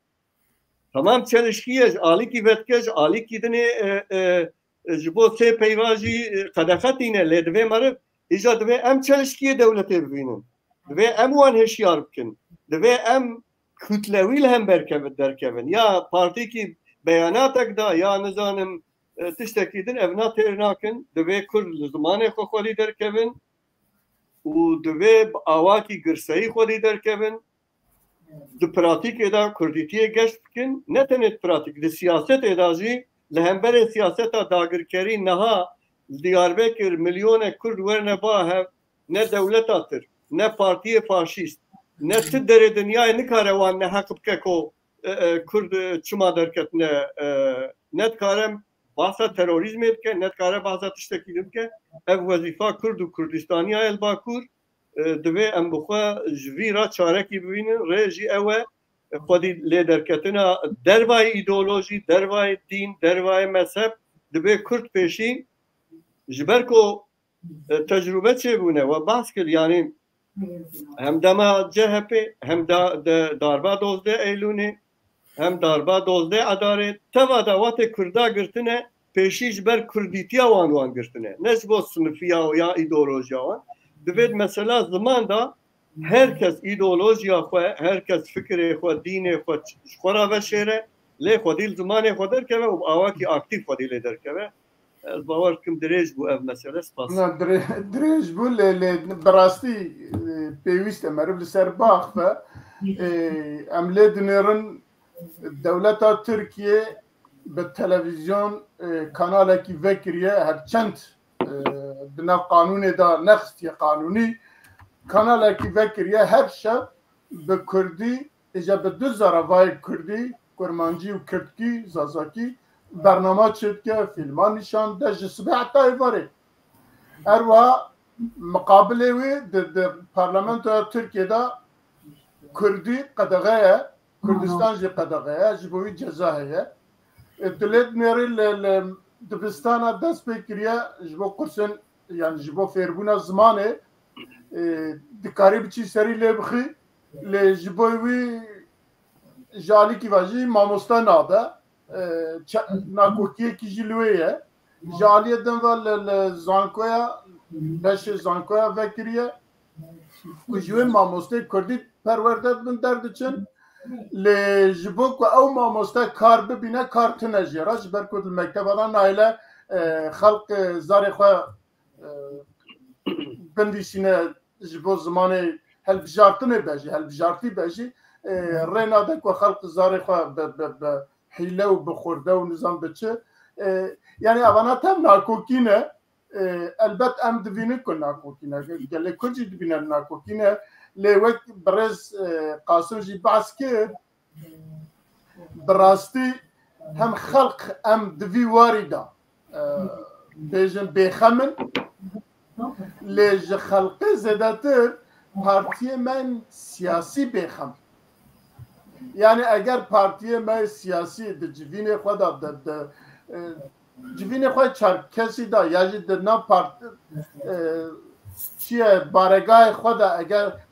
Tamam çelişkiye aliki vetkej aliki dine jibo se peyvaji qadaqatine ledve marif ijad ve em çelişkiye devlete binin ve em wan heşyar bikin ve em kütlevil hem derkevin ya parti ki beyanat da ya nizanim tiştekidin evna ternakin ve kur zamanı xoxoli derkevin u ve avaki girsayı xoli derkevin د پراتیک ادا کردیتیه گشت بکن نه تنت پراتیک د سیاست ادازی لهمبر سیاست داگرکری نها دیاربکر میلیون کرد ورنه با هف نه دولت آتر نه پارتی فاشیست نه تدر دنیای نکاره وان نه حق بکه کو کرد چما درکت نه کارم باسا تروریزم بکه نه کاره باسا تشتکیدم که اف وظیفه کرد و کردستانی الباکور دوی ام بخوا جویرا چارکی ببینن ریجی اوه خودی لیدر کتنا دروای ایدئولوژی دروای دین دروای مذهب دوی کرد پیشی جبر کو تجربه چه بونه و بحث کرد یعنی هم دما CHP هم darba 12 Eylül'ü hem darba 12 adalet teva davat Kürda girtine peşiş ber Kürditiya wan girtine nes bu sınıfiya ya ideolojiya wan dibed mesela zamanda herkes ideolojiya xwe herkes fikri xwe dini xwe xora ve şere le xodil zamanı xoder keve û awaki aktif xodil derkeve ez bawer kim dirêj bû ev mesele spas درێژ بوو لێ بەڕاستی پێویستە مەرب لەسەر باخ بە ئەم لێ دنێڕن دەولەتا تورکیە بە تەلەڤیزیۆن کانالێکی vekiriye هەرچەند بناو قانونێدا نەخستیە قانونی kanalekî vekiriye her şev bi Kurdî îja bi du zaravayê Kurdî Kurmancî û Kurdkî Zazakî bernama çêdike fîlman nîşan de ji sibê heta êvarê her wiha muqabilê wê di parlamentoya Tirkiyeyê Kurdî qedexe ye Kurdistan jî qedexe ye ji bo wî ceza heye tu lê dinêrî li dibistana dest pê kiriye ji bo kursên yani ji bo fêrbûna zimanê dikarî biçî serî lê bixî lê ji bo wî ji alîkî ve jî mamoste nade nakokiyekî jî li wê ye ji aliyê din ve li zankoya beşê zankoya vekiriye ku ji wê mamosteyê Kurdî perwerde bin derdiçin lê ji bo ku ew mamoste kar bibîne kar tune jêra ji ber ku di mektebedan nayle xelq zarê xwe bindîşîne ji bo zimanê helbijartinê bejî helbijartî bejî rê nade ku xelq zarê xwe bi hîle û bi xurde û nizam biçe yani evana tem nakokîne elbet em divînin ku nakokîne gelê Kurd jî dibîne nakokîne lê wek birêz Qasim jî behs kir bi rastî hem xelq em divî warî da bêjin bêxemin lê ji xelqê zêdetir partiyê me siyasî bêxem yani eger partiyê me siyasî di civînê xwe da civînê xwe çarkesî da ya jî di nav çiye baregahê xwe da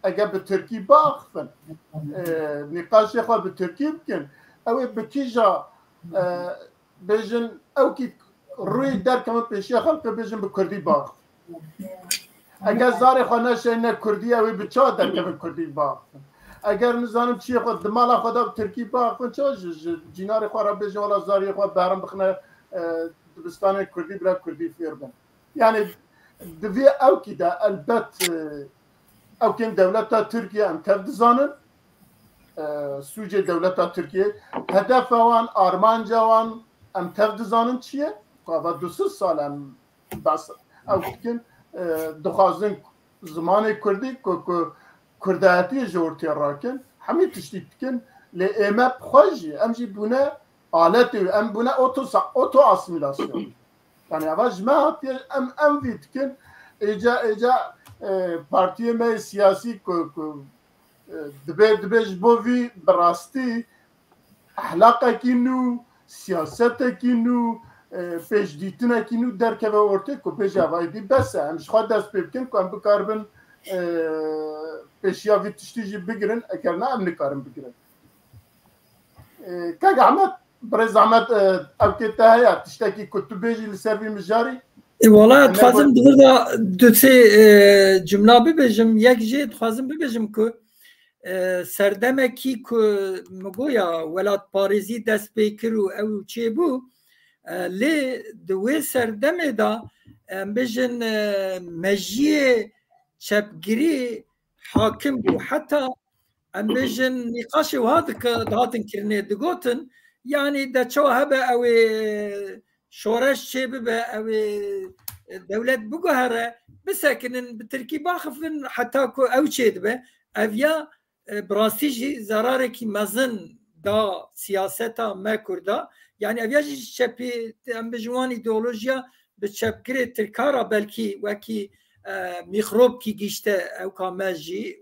eger bi Tirkî biaxivin nîqaşê xwe bi Tirkî bikin ew ê bi kîja bêjin ewkî rûyê derkevin pêşiya xelkê bêjin bi Kurdî biaxivin eger zarê xwe neşeyne Kurdî ew ê bi çawa derkevin Kurdî biaxivin eger nizanim çiyê xwe di mala xwe da bi Tirkî biaxivin çawa ji cînarê xwe re bêjin wala zariyê xwe berhim bixine dibistanê Kurdî bira Kurdî fêr bin yani divê ewkî de elbet ewkên dewleta Tirkiye em tev dizanin sûcê dewleta Tirkiye hedefa wan armanca wan em tev dizanin çi ye ve du sal em bes ew dikin dixwazin zimanê Kurdî ku Kurdayetiyê ji ortaya rakin hemî tiştî dikin lê ême xwe jî em jî bûne aletê em bûne oto asimilasyon yani eva ji me hatiye em vî dikin êca partiyê me siyasî ku dibe ji bo vî bi rastî ehlaqekî nû siyasetekî nû pêşdîtinekî nû derkeve ortaya ku pêş evayî dî bes e em ji xwe dest pê bikin ku em bikarbin pêşiya vî tiştî jî bigirin eger ne em nikarin bigirin kek Ehmed birêz Ehmed evkê te heye tiştekî ku tu bêjî li ser vî mijarî Valla dixwazim di vir da du sê cimla bibêjim yek jê dixwazim bibêjim ku serdemekî ku min goya welatparêzî dest pê kir û ew çêbû lê di wê serdemê da em bêjin mejiyê çepgirî hakim bû heta em bêjin nîqaşê wiha dihatin kirinê digotin yani de çawa hebe ew ê şoreş çê bibe ew ê dewlet biguhere bisekinin bi Tirkî baxifin heta ku ew çê dibe ev ya bi rastî jî zerarekî mezin da siyaseta me Kurda yani ev ya jî çepî em bêjin wan îdeolojiya bi çepgirê Tirkara belkî wekî میخروب کی گیشته او کامجی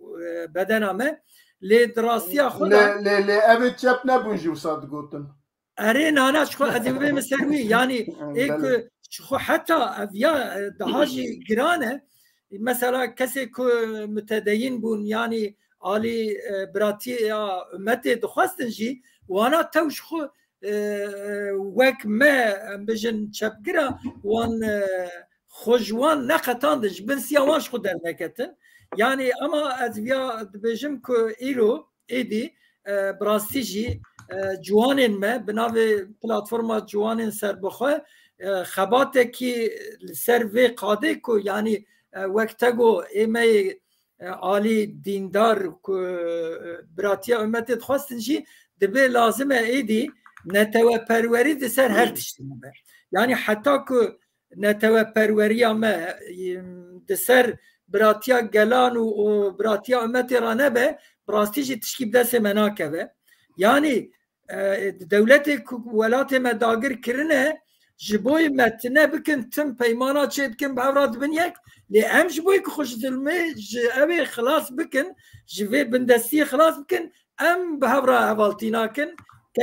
بدنامه لی دراستی خود لی اوه چپ نبونجی وساد گوتن اره نانا شخو ادیبه مسروی یعنی ایک شخو حتی اویا دهاجی گرانه مثلا کسی که متدین بون یعنی عالی براتی یا امت دخواستن جی وانا توش خو وک ما بجن چپگرا وان خوشوان نقطاندش بن سیاوانش خود در نکتن یعنی اما از ویا بجم که ایرو ایدی براستی جی جوانین ما بناوی پلاتفورما جوانین سر بخواه خباته کی سر وی قاده کو یعنی وقتگو ایمه عالی دیندار براتیا امتت خواستن جی دبی لازمه ایدی نتوه پروری ده سر هر تشتی مبه یعنی حتی که نتوه پروری ما ده سر براتیا گلان و براتیا امتی را نبه براستی جی تشکیب دست مناکه به یعنی دولت ولات مداگر کرنه جبوی متنه بکن تم پیمانا چه بکن باوراد بن یک لی ام جبوی که خوش ظلمه جبه خلاص بکن جبه بندستی خلاص بکن ام بهورا اولتینا کن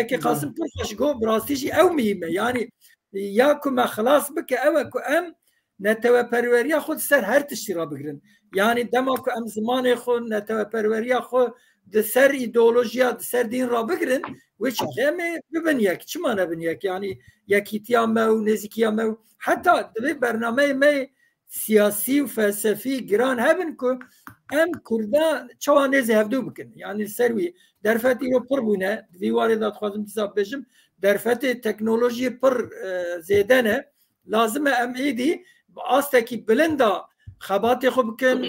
که قاسم پر خوش گو براستی جی او میمه یعنی یا که ما خلاص بکن او که ام نتوه پروریا خود سر هر تشتی را بگرن یعنی دما که ام زمان خود نتوه پروریا خود ده سر ایدئولوژیا ده سر دین را بگرن وچ همه ببین یک چی مانه ببین یک یعنی یکیتیا مو نزیکیا مو حتی ده برنامه می سیاسی و فلسفی گران هبن که ام کردان چوان نزی هفدو بکن یعنی سروی درفتی رو پر بونه دیواری داد خوازم تیزاب بشم درفت تکنولوژی پر زیدنه لازمه ام ایدی آستکی بلندا خبات خو بکن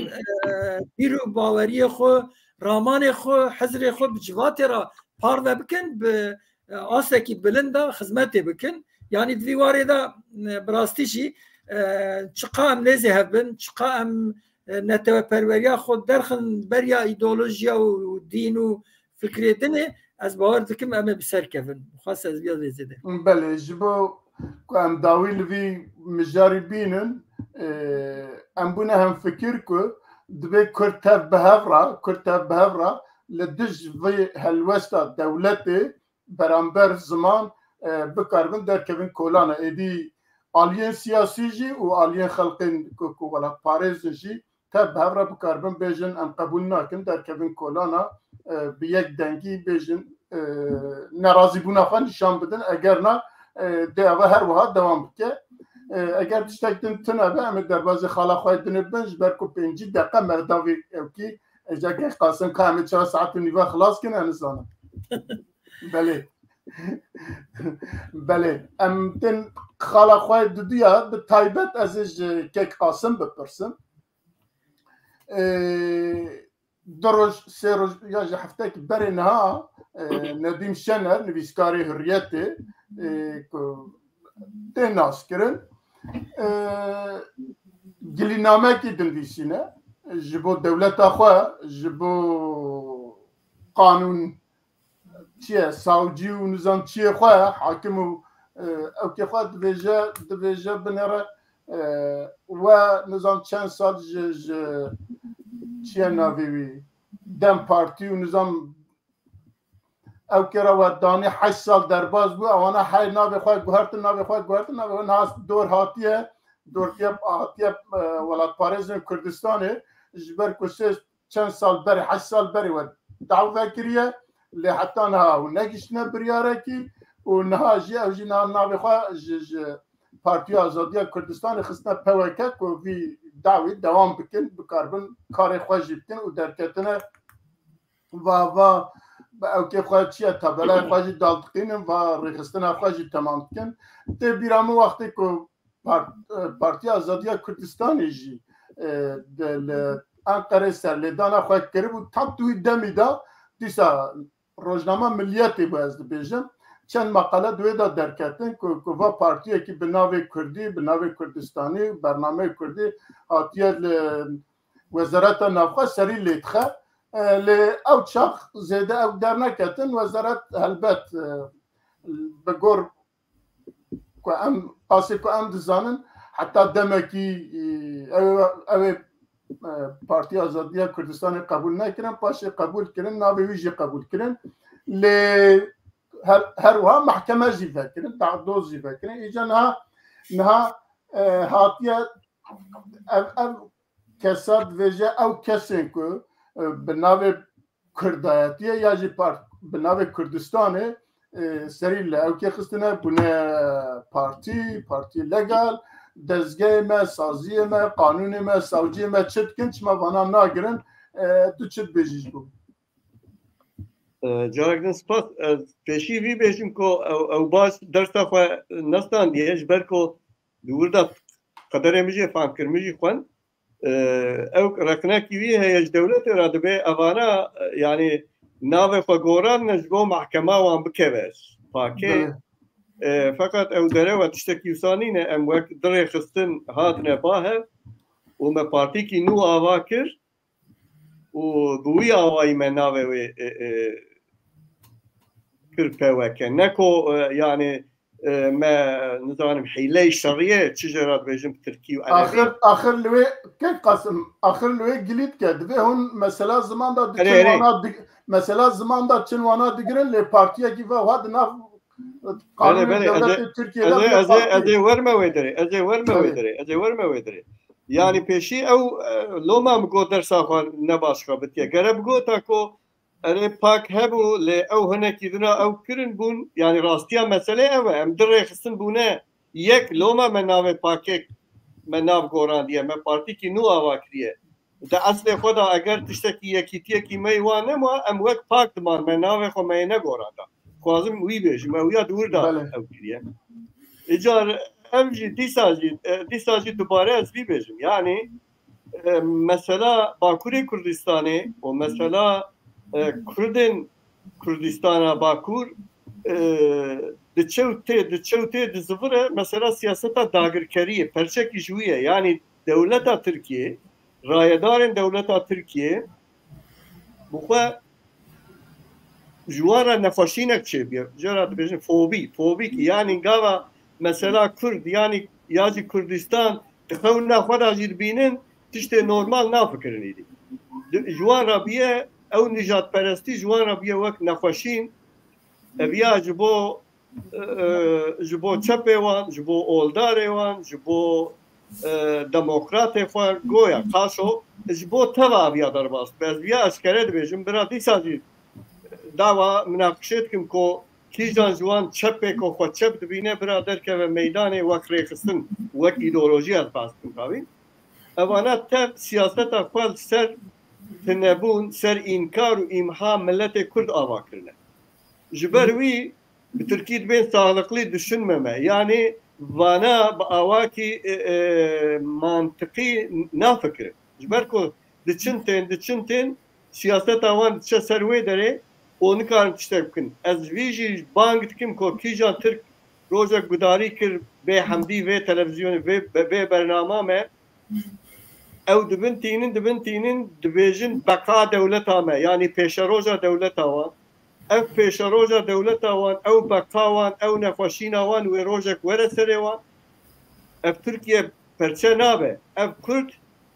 بیرو باوری خو رامان خو حضر خو بجوات را پار بکن به آستکی بلندا خدمت بکن یعنی دیواری دا براستیشی چقا ام نزی هبن چقا ام نتوه پروریا خود درخن بریا ایدئولوژیا و دین و فکری دنه از باور دکم ام بسر کفن خاص از بیاد زیده بله جبو ام داوی لوی مجاری بینن ام بونه هم فکر که دبی کرتب بهورا لدج وی هلوستا دولت برانبر زمان بکاربن در کبین کولانا ایدی آلیین سیاسی جی و آلیین خلقین که ولا پاريز جی تب بهورا بکاربن بیجن ام قبول ناکن در کبین کولانا به یک دنگی بیجن نرازی بونا خان نشان بدن اگر نه دعوه هر وها دوام بکه اگر تشتکتن تنابه ام در بازی خالا خواهد دنبنج برکو 5 دقیقه مرداوی اوکی اجاکه قاسم که همه 4 ساعت و نیوه خلاص کنه انسانم بله بله ام تن خالا خواهد دودیا به تایبت ازش که قاسم بپرسم دروج سه روز یا هفته که بر اینها ندیم شنر نویسکاری حریته که ناس کرن گلینامه که دنویسینه جبو دولت خواه جبو قانون چیه ساوجی و نظام چیه خواه حاکم و او که خواه دویجه بنره و نظام چند سال چیه ناویوی دم پارتی و نظام او که رو دانی 8 سال در باز بو اوانا حی ناوی خواه گوهرتن ناس دور هاتیه ولاد پاریز کردستانه جبر کسیز چند سال بری 8 سال بری و دعوه کریه لی حتی نها و نگیشنه بریاره کی و نها جی او جی ناوی خواه پارتی آزادی کردستان خستنه پوکک و وی دعوی دوام بکن بکاربن کار خوشی بکن و درکتنه و او که خواهد چیه تبله خواهی دالتقینم و ریخستنه خواهی تمام کن تی بیرامو وقتی که پارتی آزادی کردستانی جی انقره سر لیدانا خواهد کری بود تب توی دمی دا دیسا روزنامه ملیتی باید بیجم چند مقاله دوی دا درکتن که و پارتیه که به ناو کردی به ناو کردستانی برنامه کردی آتیه وزارت نافخه سری لیتخه او چاق زیده او در نکتن وزارت البت بگور که ام قاسی که ام دزانن حتی دمکی او پارتی آزادی کردستان قبول نکردن پاشه قبول کردن ناوی ویژه قبول کردن ل هر وها محکمه جیفه کردن تعدد جیفه کردن ایجا نها هاتیه او کساد ویژه او کسین که به ناوی کردایتیه یا جی به ناوی کردستانه سریل او که خستنه بونه پارتی لگال دزگه ما سازی ما قانون ما سوجی ما چت کنچ ما وانا ناگرن تو چت بجیج بو جارگن سپاس پیشی وی بیشم کو او باش درستا خو نستان دیج برکو دوردا قدر میجه فهم کرمیجی خوان او رکنا کی وی هیج دولت را دبه اوانا یعنی ناوه خو گوران نجبو محکمه وان بکوس پاکی فقط او دره و تشتکی وسانینه ام وقت دره خستن هاتنه باهر و ما پارتی کی نو آوا کر و بوی آوایی من ناوه و کر پیوکه نکو یعنی ما نزانم حیله شریعه چجرات بیجم ترکی و عربی آخر لوی که قسم آخر لوی گلید کرد به اون مثلا زمان دا مثلا زمان دا چنوانا دیگرن لی پارتیه کی و هاد ناف قانون دولت ترکیه ازه ورمه ویدره yani peşi ev loma mı go dersa xwan ne başka bitiye gerek go ta ko ere pak hebu le ev henekî dina ew kirin bûn yani rastiya mesele ev em dirê xistin bûne yek loma me navê pakek me nav goran diye me partîkî nû ava kiriye te eslê xwe da eger tiştekî yekîtiyekî me wan nema em wek pak diman me navê xwe me ne goranda xwazim wî bêjim ew ya dûr da ew kiriye îcar ev jî dîsa jî dubare ez vî bêjim yani mesela Bakurê Kurdistanê û mesela Kurdên Kurdistana Bakur diçewtê di zivire mesela siyaseta dagirkeriyê perçekî ji wî ye yani dewleta Tirkiye rayedarên dewleta Tirkiye bi xwe ji wan re nexweşînek çêbiye jara dibêjin fobîk yani gava mesela Kurd yani ya jî Kurdistan dixewna xwe da jî dibînin tiştê normal nafikirin êdî ji wan re biye ew nijadperestî ji wan re biye wek nexweşîn ev ya ji bo çepê wan ji bo oldarê wan ji bo demokratê xwe goya qaşo ji bo teva ev ya derbas ez ya eşkere dibêjim bira dîsa jî dava münaqişe dikim ku kîjan ji wan çepê ku xwe çep dibîne bira derkeve meydanê wek rêxistin wek îdeolojiya ez bas dikim kavî evana tev siyaseta xwe ser tinebûn ser înkar û îmha milletê Kurd ava kirine ji ber wî bi Tirkî dibên sağlıklî düşünmeme yani vana bi awakî mantıqî nafikirin ji ber ku diçin tên siyaseta wan diçe ser wê derê û nikarin tiştek bikin ez vî jî bang dikim ku kîjan Tirk rojek gudarî kir bê hemdî vê televizyonê vê bernama me ew dibin tînin dibêjin beqa dewleta me yani pêşeroja dewleta wan ev pêşeroja dewleta wan ew beqa wan ew nexweşîna wan wê rojek were serê wan ev Tirkiye perçe nabe ev Kurd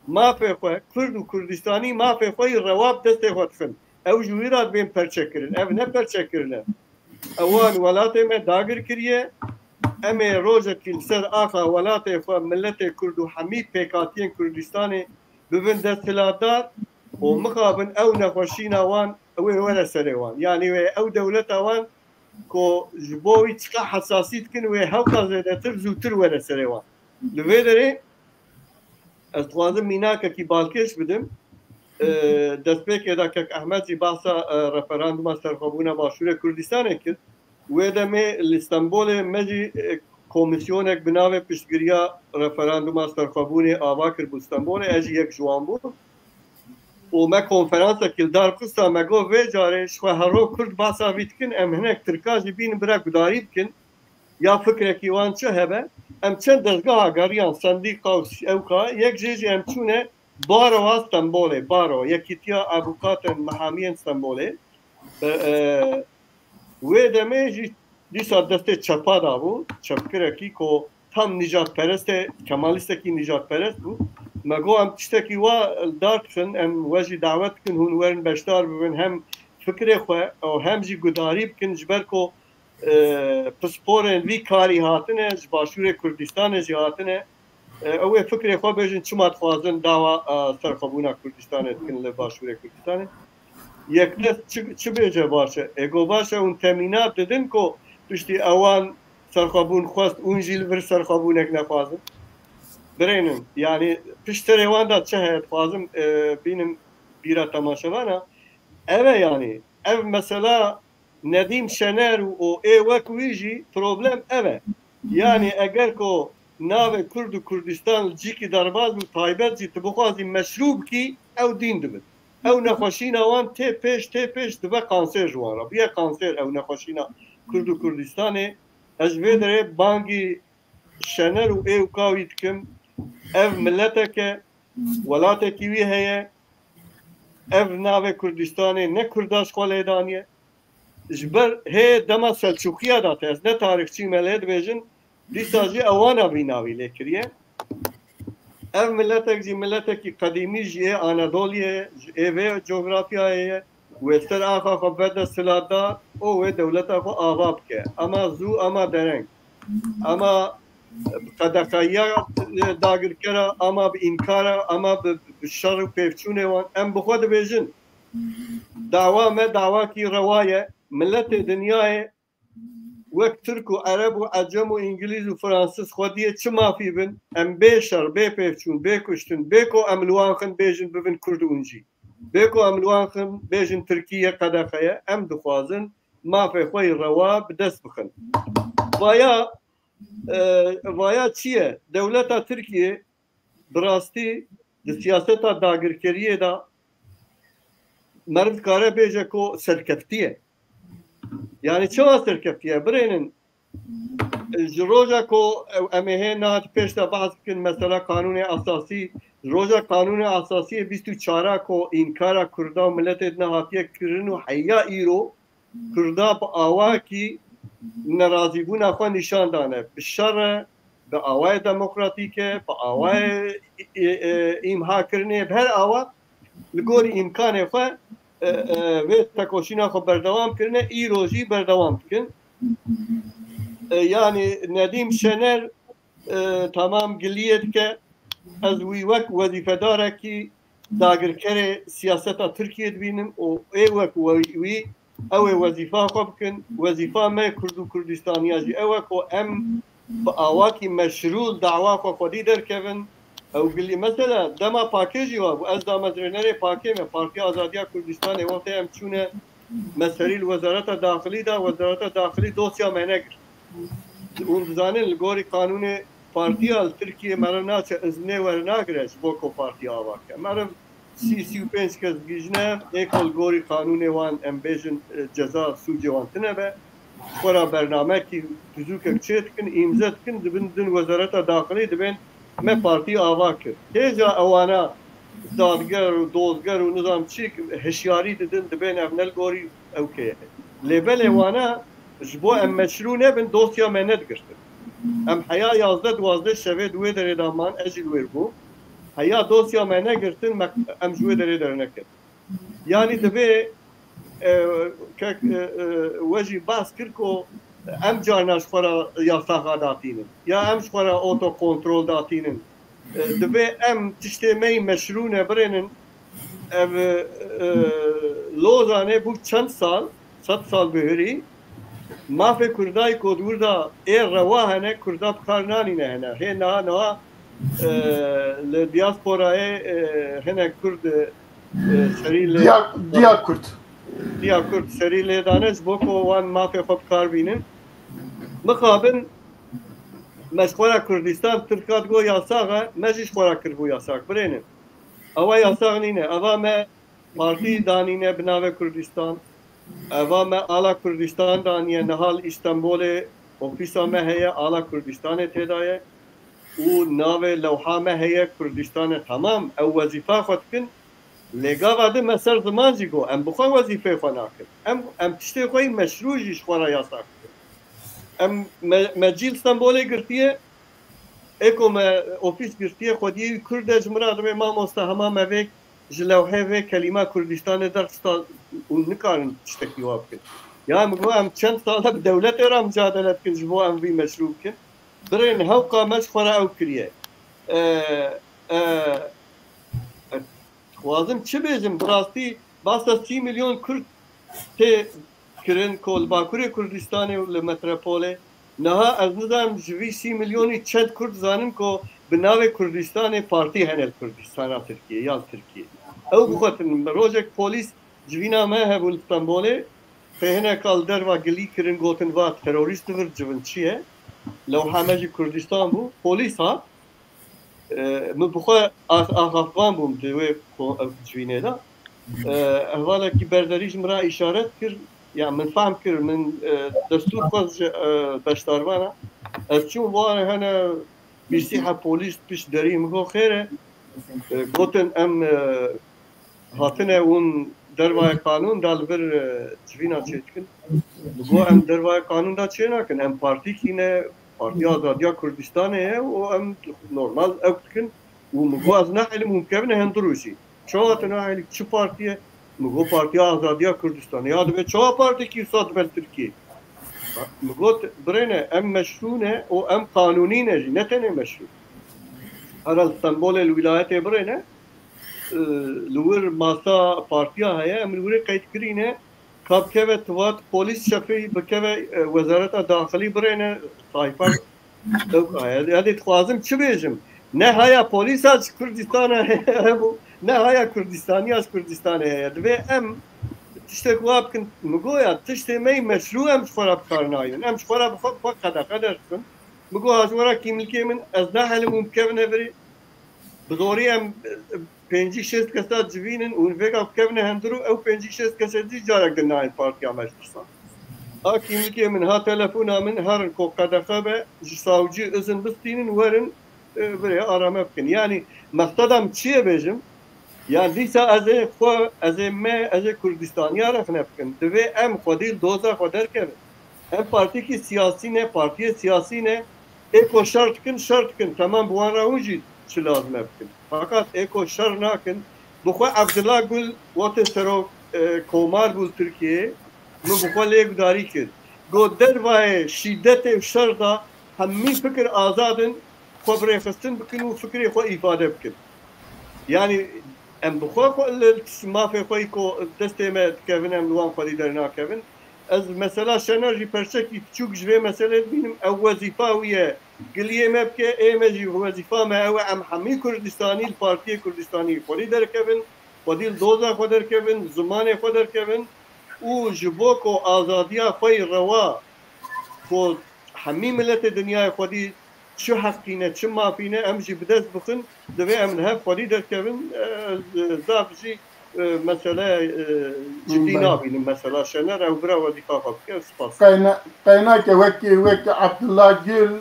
mafê xwe Kurd û Kurdistanî mafê xwe rewab destê xwe dixin ew ji wî re dibên perçekirin ev ne perçekirine ewan welatê me dagir kiriye em ê rojekî li ser axa welatê xwe milletê Kurd û hemî pêkhatiyên Kurdistanê bibin desthilatdar û mixabin ew nexweşîna wan wê were serê wan yani wê ew dewleta wan ku ji bo wî çiqa hesasî dikin wê hewqa zêdetir zûtir were serê wan li vê derê ez dixwazim mînakekî balkêş bidim destpêkê da Kek Ehmed jî behsa referanduma serxwebûna Başûrê Kurdistanê kir wê demê li Stenbolê me jî komisyonek bi navê piştgiriya referanduma serxwebûnê ava kir bû Stenbolê ez jî yek ji wan bûm û me konferansekî li Darxista me got vê carê ji xwe hero Kurd behsa vî dikin em hinek Tirka jî bînin bira gudarî bikin ya fikrekî wan çi hebe em çend dezgeha geriyan sendîqa û ewqa yek jê jî em çûne Baroa Stenbolê Baro yekîtiya avukatên mehamiyên Stenbolê wê demê jî dîsa destê çepa dabû çepkirekî ku tam نجات پرست کمالیست کی نجات پرست بو مگو ام تشتکی وا دار کن ام واجی دعوت کن هون ورن بشتار ببن هم فکر خو او هم جی گداری بکن جبر کو پسپورن وی کاری هاتنه باشور کردستان جی هاتنه او فکر خو بجن چما خوازن داوا سرخبونا کردستان کن ل باشور کردستان یک چه بیجه باشه اگو باشه اون تامینات دادن کو پشتی اوان سرخبون خواست اون جیل بر سرخبونک نخوازن برینن یعنی پشتر اوان دا چه هست خوازم بینم بیرا تماشاوانا اوه یعنی او مثلا ندیم شنر و ای وکویجی پروبلم اوه یعنی اگر کو ناو کرد و کردستان جی کی درباز و تایبت جی تبخوازی مشروب کی او دین دبید او نخوشین اوان تی پیش دبه کانسر جوان را بیا کانسر او نخوشین کرد و کردستانه از ویدره بانگی شنر و ایو کاوید کم اف ملته که ولاته کیوی هیه اف ناو کردستانه نه کرداش خواله دانیه جبر هی دما سلچوکیه داته از نه تاریخچی ملید بیجن دیساجی اوانا بیناوی لیکریه ev milletek jî milletekî qedîmî jî yê Anadoliyê ê vê coğrafyayê ye wêster axa xwe berde siladar û wê dewleta xwe ava bike ama zû ama dereng ama qedeqeya dagirkera ama bi înkara ama bi şer û pêvçûnê wan em bi xwe dibêjin dawa me dawakî rewa ye milletê dinyayê وەک ترک و عەرەب و عەجەم و ئینگلیز و فرانسیس خودیە چ مافی بن ئەم بێ شەڕ بێ پێچوون بێ کوشتن بێکۆ ئەملوان خن بێژن ببن کورد و ئونجی بێکۆ ئەملوان خن بێژن ترکیە قەدەخەیە ئەم دخوازن مافێ خۆی ڕەوا بدەست بخن وایە چییە دەولەتە ترکیە بڕاستی سیاسەتا داگیرکاریێدا مرد کارە بێژە کۆ سەرکەفتیە yani çava serkeftiye birinin roja ko emehe nahat peşte bahs kin mesela kanuni asasi roja kanuni asasi 24 ko inkara kurda millet edne hatiye kirin و hayya iro kurda ba awa ki narazî bûna xwe nîşan dane bi şer bi awayê demokratîke bi awayê îmhakirinê bi her awa li gorî îmkanê xwe ve tekoşîna xwe berdewam kirine îro jî berdewam dikin yani Nedîm Şener tamam giliye dike ez wî wek wezîfedarekî dagirkerê siyaseta Tirkiye dibînim û ê wek wî ew ê wezîfa xwe bikin wezîfa me Kurd û Kurdistaniya jî ew e ku em bi awakî meşrû dawa xwe xwedî derkevin ew gilî mesela dema pakê jî wa bu ez damezrênerê pakê me Partiya Azadiya Kurdistanê wextê em çûne meserî li Wezareta Daxilî da Wezareta Daxilî dosya me nekir hûn dizanin li gorî qanûnê Partiya li Tirkiye mere naçe iznê wernagire ji bo ku partiya avake mere 35 kes gijne êko li gorî qanûnê wan em bêjin ceza sûcê wan tune be xwara bernamekî tuzûkek çê dikin îmze dikin dibin din Wezareta Daxilî dibên me partiya ava kir hêja ewana dadger û dozger û nizam çîk hişyarî didin dibên ev nel gorî ewkê lêbelê wana ji bo em meşrû nebin dosya me nedigirtin em heya 11-12 şevê duê derê daman ez jî li wêr bûm heya dosya me negirtin em ji wê derê dernekir yanî divê we jî bas kir ku em carna ji xwara yasaxa datînin ya em ji xwara otokontrol datînin divê em tiştê me yî meşrû nebirênin ev lozanê bû çend sal 100 sal bihirî mafê Kurdayê ku dûrda ê rewa hene Kurda bi kar nanîne hene hê niha li diasporayê hinek Kurd serî lê Diya Kurd serî lê dane ji bo ku wan mafê xwe bi kar bînin mixabin me ji xwara Kurdistan Tirka digo yasaxa me jî ji xwara kiribû yasak birênin ewa yasak nîne eva me partî danîne bi navê Kurdistan eva me ala Kurdistan daniye nihal İstanbulê ofîsa me heye ala Kurdistanê têda ye û navê lewha me heye Kurdistanê tamam ew wezîfa xwe dikin lêgava di me ser ziman jî got em bi xwe wezîfê xwe nakin em tiştê xwe yî meşrû jî ji xwara yasak dikin em me cîl İstanbulê girtiye اكو ما اوفيس قرتيه خدي كردج مراد ما مستهما ما بك جلو هيك كلمه كردستان درس ونكان تشتكي وابكن يا مقو ام چند سال بدولت را مجادله كن جبو ام في مشروع كن برين هوقا مشفره او كريه خوازم چه بيجم براستي باسا 30 مليون كرد تي كرن كول باكوري كردستان لمتروپول نها از نظام جوی 30 مليوني چند كرد زانم كو بناوي كردستان بارتي هنل كردستان تركيا يا تركيا او بخاطر روجك بوليس جوينا ما هبول اسطنبول فهنا قال دروا قلي كرن گوتن وا تيروريست ور جونچيه لو حماجي كردستان بو بوليس ها مبخوا افغان بوم دوي جوينه دا احوالا کی برداریش مرا اشارت کرد یا من فهم کرد من دستور خواست بشتاروانا از چون واره هنه بیسیحه پولیس پیش داری مگو خیره گوتن ام هاتنه اون دروای قانون دال بر جوینا چیت کن مگو ام دروای قانون دا چه نکن ام پارتی کینه پارتی آزادیا کردستانه و ام نورمال اوت کن و مگو از نحل ممکنه هندروشی چه تناهی چه پارتیه مگو پارتی آزادیا کردستان یاد به چه پارتی کی صد بل ترکیه مگو برینه ام مشروعه و ام قانونی نه تنه مشروع هر استانبول الولایت برینه لور ماسا پارتیا هیا ام لور قید کرینه کاب که توات پلیس شفی بکه وزارت داخلی برینه طایفه هذه خوازم چه بیجم نه هیا پلیس از کردستان هبو نه هیا کردستانی از کردستان هیا دوی ام تشته قواب کن مگویا تشته می مشروع ام شفراب کارناین ام شفراب خود قدر کن مگو هزورا کی ملکی من از نه حل ممکنه بری بدوری ام 5-6 کسا جوینن اون وگا کبنه هندرو او 5-6 کسا دی جارک دنای پارتیا مجلسان اکی ملکی من ها تلفونا من هرن کو قدقه به جساوجی ازن بستینن ورن برای آرامه بکن یعنی مقصدم چیه بیجم یعنی دیسا از کردستانی عرف نبکن دوی ام خودیل دوزا خودر کرد ام پارتی کی سیاسی نه پارتی سیاسی نه اکو شرط کن تمام بوان راوجی چه لازم بکن فقط اکو شر نکن بخوا عبدالله گل وقت سرو کومار بود ترکیه من بخوا لیک داری کرد گو در وای شدت و شر دا همین فکر آزادن خبره خستن بکن و فکری خو ifade بکن یعنی ام بخوا ما في خوي كو دستي كيفن ام لوان خدي درنا كيفن از مثلا شنرجي برشكي تشوك جوي مثلا بينم او وظيفه ويا قليه ما بكي اي ماجي وظيفه ما هو ام حمي كردستاني البارتي كردستاني خدي در كيفن خدي دوزا خدر كيفن زمان خدر كيفن و جبوكو ازاديا خوي روا كو حمي ملت الدنيا خدي شو حقينا شو ما فينا امشي بدس بخن دوي امن هاف خدي در كيفن زافجي مثلا جدي نابين مثلا شنر او برا وظيفه فك سباس قينا كوك عبد الله جل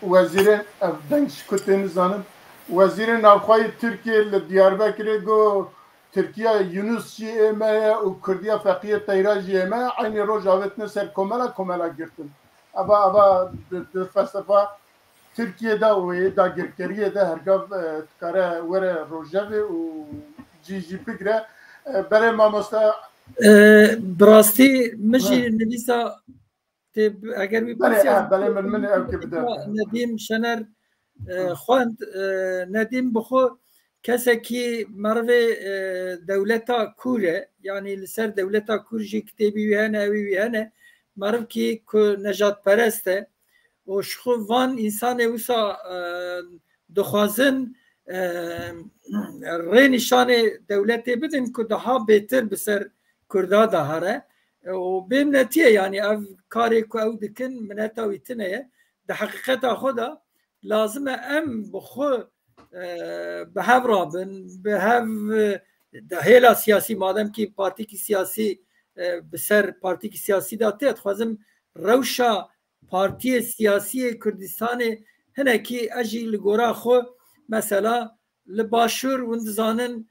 وزير افدنش كنت زانم وزير نافخاي تركيا لدياربكر جو تركيا يونس جي ما وكرديا فقيه طيراجي ما عيني روجاوتنا سر كوملا جرتن ابا فلسفه تركيا دا ودا جركريه دا هرقاف تكاره ورا روجاوي و جي بيكره بري ماموستا براستي مجي نبيسا اگر بي بله من او که بده ندیم شنر خواند ندیم بخو کسی که مروی دولتا کوره یعنی لسر دولتا کور جی کتابی ویهنه اوی ویهنه مرو که نجات پرسته و شخو وان انسان اوسا دخوازن ری نشان دولتی بدن که daha بهتر بسر کردا ده هره و بیم نتیه یعنی او کاری که او دکن منتا ویتنه ده حقیقت خدا لازمه ام بخو به هف رابن به هف ده هیلا سیاسی مادم که پارتی کی سیاسی بسر پارتی کی سیاسی داته خوازم روشا پارتی سیاسی کردستان هنه که اجی لگورا خو مثلا لباشور وندزانن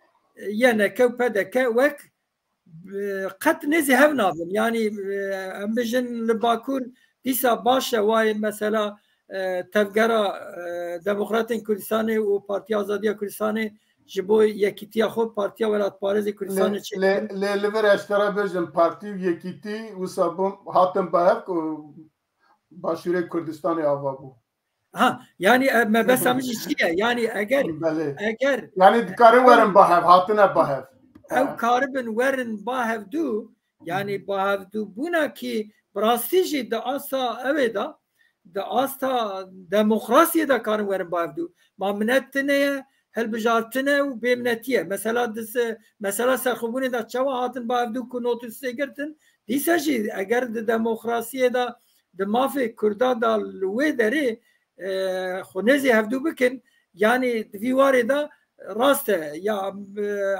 یعنی که پدکه وک قط نزی هف نابن یعنی ام بجن لباکور دیسا باشه وای مثلا تفگرا دموکراتین کردستان و پارتی آزادی کردستان جبو یکیتی خود پارتی ولایت پارێزی کوردستان لور اشترا بجن پارتی یکیتی و سبم هاتم بهک و باشوره کردستان آوا بو ها یعنی ما بس همچی چیه یعنی اگر یعنی کارن ورن بهف هاتنه بهف او کاربن ورن بهف دو یعنی بهف دو بونا کی براستیجی دا آسا اویدا دا آسا دموکراسی دا کارن ورن بهف دو مامنتنه هل بجارتنه و بیمنتیه مثلا سرخوبونه دا چوا هاتن بهف دو که نوتوس سیگرتن دیسا جی اگر دا دموکراسی دا د مافی کردا دا لوی داره خونزی هفدو بکن یعنی دیواری دا راسته یا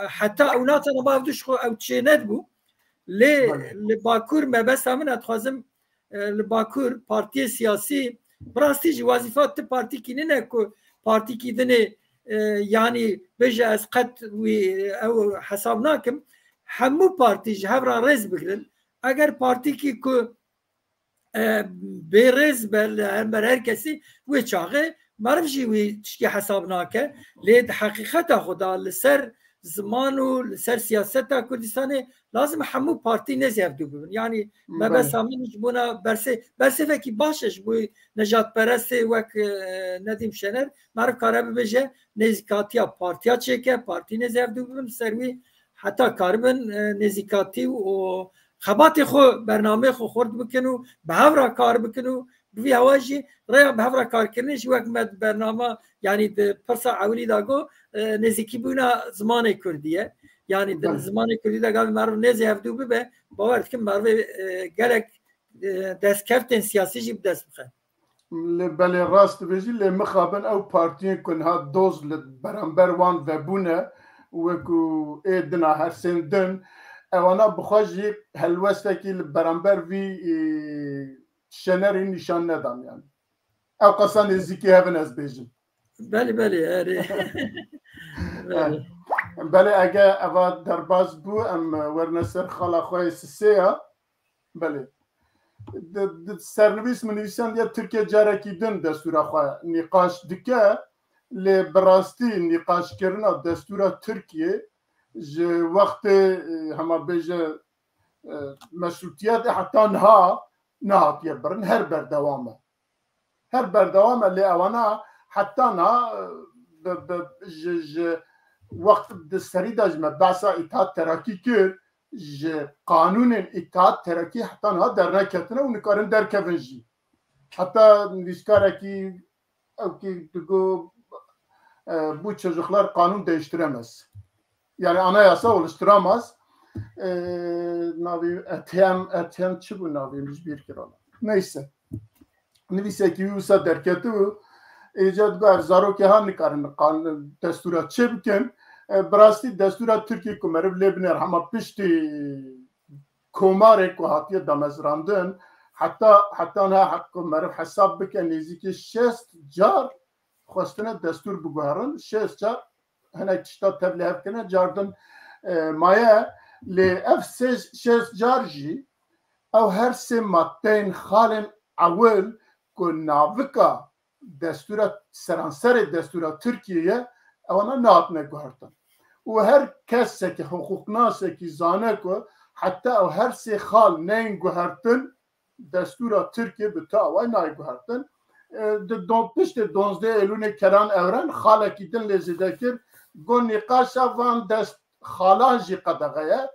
حتی اولاتنا با هفدوش خو او چیند بو لباکور مبست همین اتخوازم لباکور پارتی سیاسی براستی جی وظیفات پارتی کی نه که پارتی کی دنه یعنی بجه از قد او حساب ناکم همو پارتی جی هفرا رز بگرن اگر پارتی کی که بیرز بر هر کسی و چاقه معرف جی وی تشکی حساب ناکه لید حقیقت خدا لسر زمان و لسر سیاست کردستان لازم همو پارتی نزیف دو ببین یعنی ما بس همینش بونا برسه فکی باشش بوی نجات پرست وک ندیم شنر معرف کاره ببیجه نزیکاتی ها پارتی ها چکه پارتی نزیف دو ببین سروی حتی کاربن نزیکاتی و خباتی خو برنامه خو خورد بکنو به هفرا کار بکنو بوی هواجی ریا به هفرا کار کنش وقت مد برنامه یعنی پرسا اولی داگو نزیکی بونا زمان کردیه یعنی در زمان کردی داگو مرو نزی هفدو ببه باورد که مرو گلک دست کفتن سیاسی جی بدست بخه بله راست بجی لمخابن او پارتین کنها دوز برانبر وان وبونه وکو ایدنا هر سندن اوانا بخواجی هلوستکی برانبر وی شنری نشان ندام یعنی او قصان نزیکی هفن از بیجم بله بله اگه اوا درباز بو ام ورنسر خالا خواه سسیا بله سرنویس منویسان یا ترکیه جارکی دن دستورا خواه نقاش دکه لبراستی نقاش کرنا دستورا ترکیه وقت هما بیجه مشروطیت حتی نها تیبرن هر بردوامه لی اوانا حتی وقت دستری داجمه بحثا اتحاد ترکی کرد قانون اتحاد ترکی حتی نها در نکتنه و نکارن در کفنجی حتی نویسکارکی او که دگو bu çocuklar kanun değiştiremez. Yani anayasa oluşturamaz. Navi ethem çi bu naviymiş bir kere. Neyse. Nivise ki usa derketi bu icadgar zaro ki han nikarın kanun destura çebken براستی دستور ترکی کو مرو لبنر همه پشتی کوماره کو هاتیه دمزراندن حتی نه حق مرو حساب بکن نزدیک 6 جار خواستن دستور بگوهرن 6 جار هنه تشتا تبلیغ کنه جاردن مایه لی اف 6 جار جی او هر سه ماتین خالن اول کو ناوکا دستور سرانسر دستور ترکیه اوانا نات نگوهرتن و هر کسی که حقوق ناسه که زانه که حتی او هر سی خال نین گوهرتن دستور ترکیه بتا اوای نای گوهرتن پشت 12 ایلون کران اورن خاله کی دن لزیده کر گو نقاشا وان دست خالان جی قدغه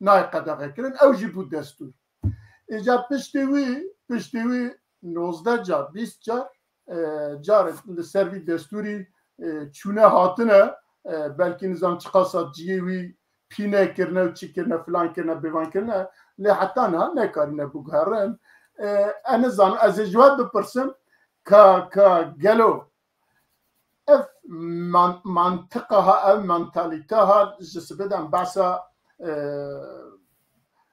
نای قدغه کرن او جی بود دستور ایجا پشتی وی 19 جار 20 جار لسروی دستوری چونه هاتنه belki nizam çıkarsa ciyevi pine kirne, çikirne, filan kirne, bivan kirne li hatta ne karine bu garan en zan az cevap bipirsim ka gelo ev mantıqaha ev mentaliteha jisbeden basa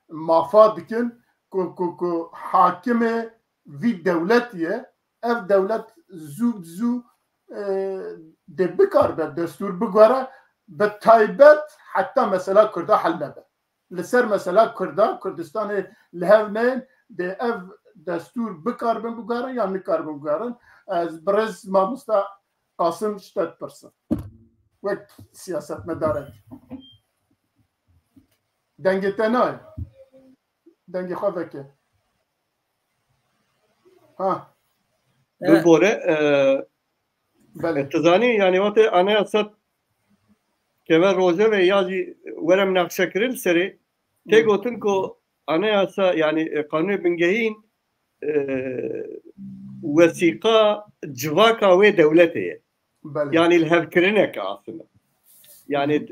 mafa dikin ku hakime vi devletiye ev devlet zu de bikar be destur bigwara be taybet hatta mesela Kurda halmebe. Liser mesela Kurdistan lehevneyn de ev دستور بکاربن بگارن یا نکاربن بگارن از برز مامستا قاسم شتت پرسن وقت سیاست مداره دنگی تنای دنگی خواه که ها بالبوره بله اتزانی یعنی وقت آنه اصد که من روزه و یازی ورم نقشه کرل سری تی گوتن که آنه اصد یعنی قانون بنگهین وثیقه جواکا و دولته بله يعني الهفكرنا كأصلا يعني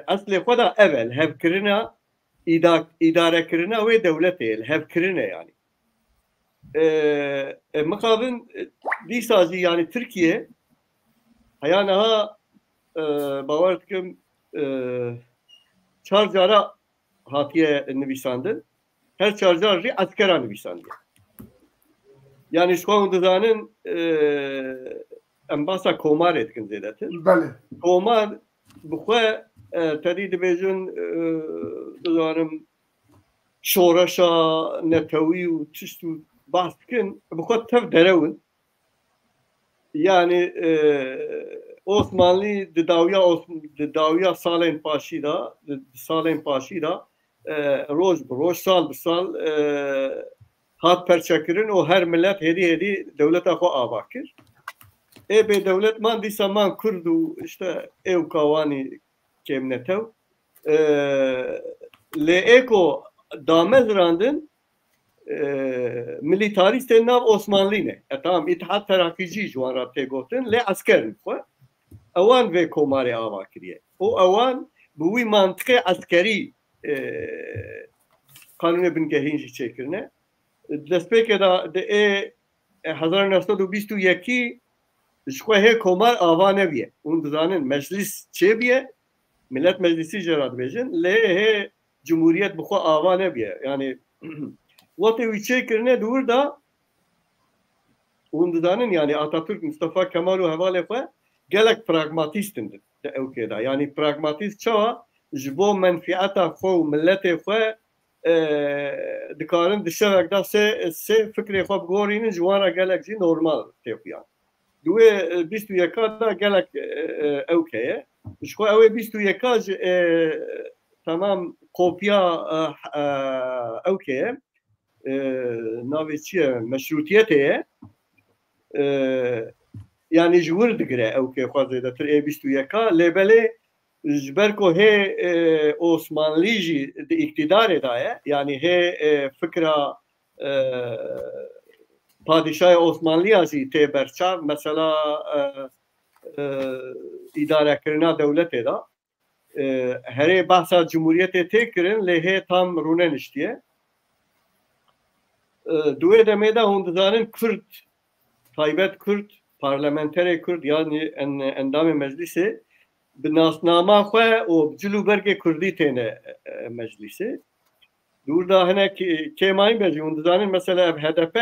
أصل خدا أول هفكرنا إدارة كرنا ودولته الهفكرنا يعني مقابل دي سازي يعني تركيا هيانها باورتكم شارجارا هاتية نبيساندن her şarjı askera nivîsandiye. Yani şu an dizanın embasa komar etkin zedetir. بله Komar bu kadar tedid bejin dizanım şoraşa netevi u tiştu baskin bu kadar tev derevin. Yani Osmanlı daviya salen paşida roz sal hat perçekirin o her millet hedi devlete xo avakir. Be devlet man disa man kurdu işte ev kavani kemnetev le eko damez randın militariste nav Osmanlı ne? Tamam İttihat Terakkici juan rabte gotin le askerin xo. Awan ve komari avakiriye. O awan bu mantığı askeri kanun bingehîn çekirine. Destpêkê da de 1922 ji xwe hê komar ava nebiye. Hûn dizanin meclis çêbiye, Millet Meclisi jê radibêjin, lê hê Cumhuriyet bi xwe ava nebiye. Yani wetê wî çêkirine dûr da hûn dizanin yani Atatürk, Mustafa Kemal û hevalê xwe gelek pragmatîstin di ewkê da. Yani pragmatîst çawa ji bo menfieta xwe û milletê xwe dikarin dişevek da sê fikrê xwe bigorînin ji wan re gelek jî normal têxuyan. Duê 21 da gelek ewkê ye. Ji xwe ew ê 21 ji tamam kopya ewkê ye. Navê çi ye? Meşrutiyetê ye. Yani ji wir digire ewkê xwe zêdetir ê 21 lêbelê ji ber ku hê Osmanlî jî di iktidarê da ye. Yani hê fikra padişahê Osmanlıya jî tê berçav mesela îdarekirina dewletê da herê behsa Cumhuriyetê tê kirin lê hê tam rûne niştiye. Duê demê de hûn dizanin Kurd taybet Kurd parlamenterê Kurd yani endamê meclisê bi nasnama xwe û cilû bergê Kurdî têne meclisê. Dûr da hinek kêmayîn bejî hûn dizanin mesela ev HDP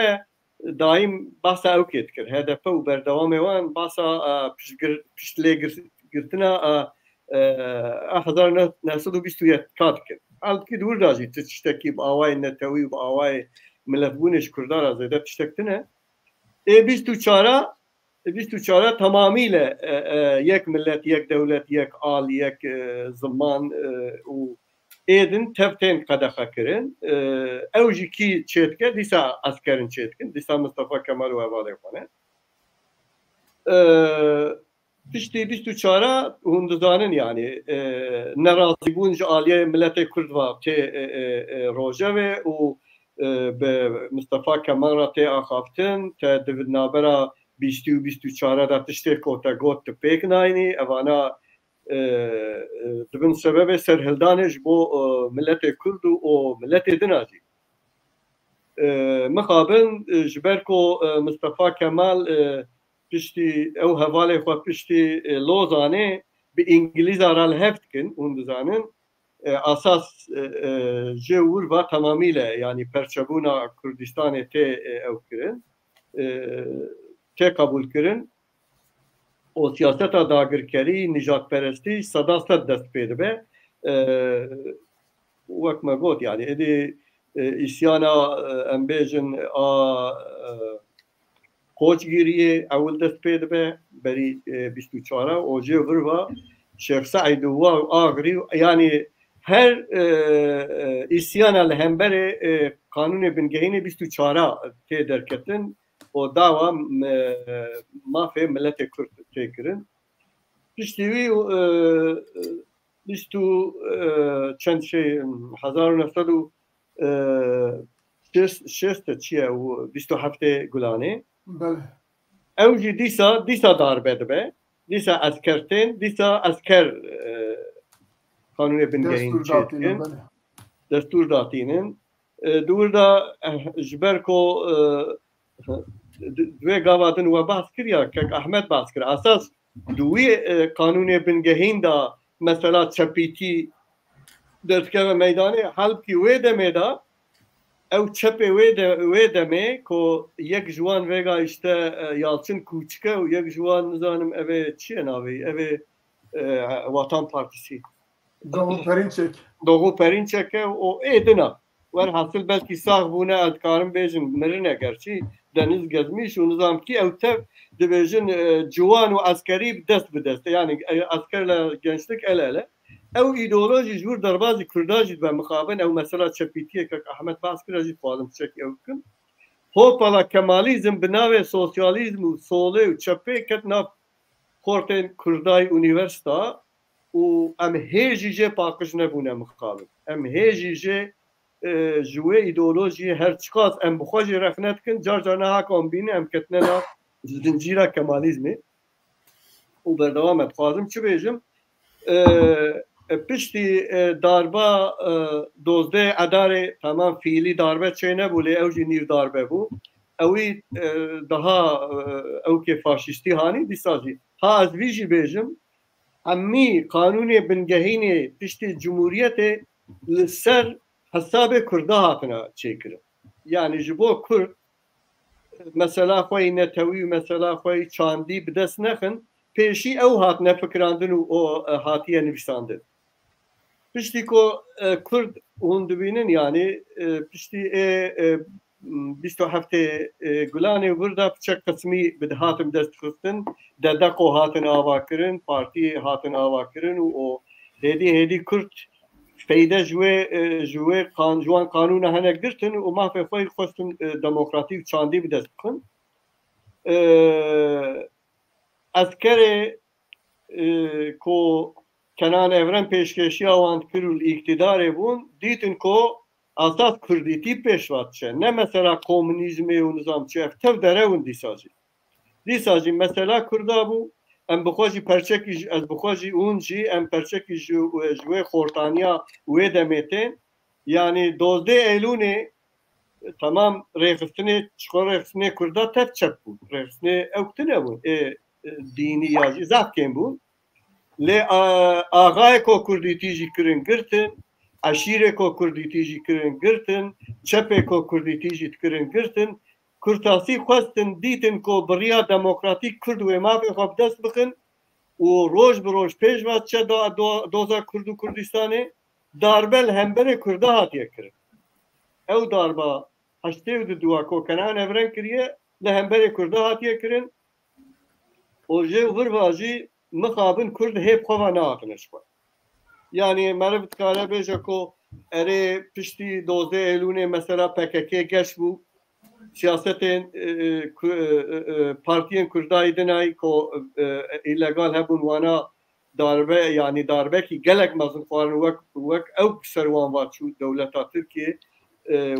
daîm bahsa ewkê dikir. HDP û berdewamê wan bahsa piştlêgirtina 1921 dikir. Halbuki dûr da jî tiştekî bi awayê netewî û bi awayê milletbûnê ji Kurdan re zêde tiştek tune. Ê 24 tamamıyla yek millet, yek devlet, yek al, yek zaman û êdin tevtên qedexe kirin. Ew jî kî çêdike dîsa askerin çêdikin, dîsa Mustafa Kemal û hevalê xwe ne. Tiştî 24 hûn dizanin yani nerazîbûn ji aliyê milletê Kurd ve tê rojevê û bi Mustafa Kemal re tê axaftin te di navbera 24 da tiştê ku te got tu pêk nayînî evana dibin sebebê serhildanê ji bo milletê Kurd û milletê din jî. Mixabin ji ber ku Mustafa Kemal piştî ew hevalê xwe piştî Lozanê bi İngilîza re li hev dikin hûn dizanin asas ji wir ve tamamıyla yani perçebûna Kurdistanê tê ew kirin tê kabul kirin o siyaseta dagirkerî nijadperestî sedastet dest pê dibe wek me got yani êdî ئیسیانە ئەمبێژن قۆچگیریە ئەول دەست پێ دەبێ بەری 24 ئۆژێ بڕوە شێخ سەعید و ئاغری ینی هەر ئیسیانە لە هەمبەرێ قانونێ بنگەهینێ 24 تێ دەرکەتن و داوا مافێ ملەتێ کورد تێکردن پشتیوی چەند 1960 چییە و 27 گولانێ ئەوجی دیسا داربێ دەبێ دیسا ئەسکەرتێن دیسا ئەسکەر قانونێ بنگەهین دەستور داتینن دووردا ji ber ku دوێ gavadin we behs kiriye kek Ehmed behs kir esas di wî qanûnê bingehîn da mesela çepîtî derdikeve meydanê helbkî wê demê da ew çepê wê demê ku yek ji wan vêga işte Yalçın Kûçike û yek ji wan nizanim ev ê çi ye navê ev ê Vatan Partîsî Doğu Perinçek o êdina wer hasil belkî sax bûne ez dikarim bêjim mirine gerçî deniz gezmiş û nizamkî ew tev dibêjin ciwan û eskerî dest bi dest yani eskerle gençlik el ele ew îdeolojî ji wir derbasî Kurda jî be mixabin ew mesela çepîtiyekek Ehmed behs kir ez jî dixwazim çekî ew bikim hopala Kemalizm bi navê sosyalîzm û solê û çepê ket nav xortên Kurdayê Unîversîta û em hêjî jê paqij nebûne mixabin em hêjî jê ji wê îdeolojiyê her çiqas em bi xwe jê rexne dikin car car neha em bîne em ketine nav zincîra Kemalizmê û berdewam e dixwazim çi bêjim piştî darba dozdê edarê temam fiîlî darbe çê nebû lê ew jî nîv darbe bû ewî daha ewkê faşîstî hanî dîsa jî ha ez vî jî bêjim hemî qanûnê bingehînê piştî Cumhuriyetê li ser hesabê Kurda hatine çêkirin yani ji bo Kurd mesela xwe netewî mesela xwe çandî bi dest nexin pêşî ew hatine fikirandin û o hatiye nivîsandin piştî ku Kurd hûn dibînin yani piştî 27 gulanê wir da piçek qismî bi hatin destxistin dedeqo hatin avakirin partiyê hatin avakirin û o hêdî Kurd feyde ji wê ji wan qanûna hene girtin û mafê xwe xwestin demokratîk çandî bi dest bixin eskerê ku Kenan Evren pêşkeşiya wan kir û îktidarê bûn dîtin ku asas Kurdîtî pêşvat çe ne mesela komünîzmê û nizamçî ev tev derewin dîsa jî mesela Kurda bû em bi xwe jî perçekî ez bi xwe jî hûn jî em perçekî ji wê xortaniya wê demê tên yani dozdê Eylûnê temam rêxistinê çiqo rêxistinê Kurda tev çep bû rêxistinê ew tune bûn dînî ya jî zevkên bûn lê axayê ku Kurdîtî jî kirin girtin eşîrê ku Kurdîtî jî kirin girtin çepê ku Kurdîtî jî kirin girtin Kurtasî xwestin dîtin ku biriya demokratîk Kurd wê mafê xwe bi dest bixin û roj bi roj pêş ve çe doza Kurd û Kurdistanê darbe li hemberê Kurda hatiye kirin ew darba heştê û duwa ku Kenan Evren kiriye li hemberê Kurda hatiye kirin û jê wir ve jî mixabin Kurd hêb xwe ve nehatine ji xwe yani meriv dikare bêje ku erê piştî dozdê Eylûnê mesela PKK geş bû siyasetên partiyên Kurdayê dinayî ku îlegal hebûn wana darbe yani darbekî gelek mezin xwarin wek ew ser wan vaçû dewleta Tirkiye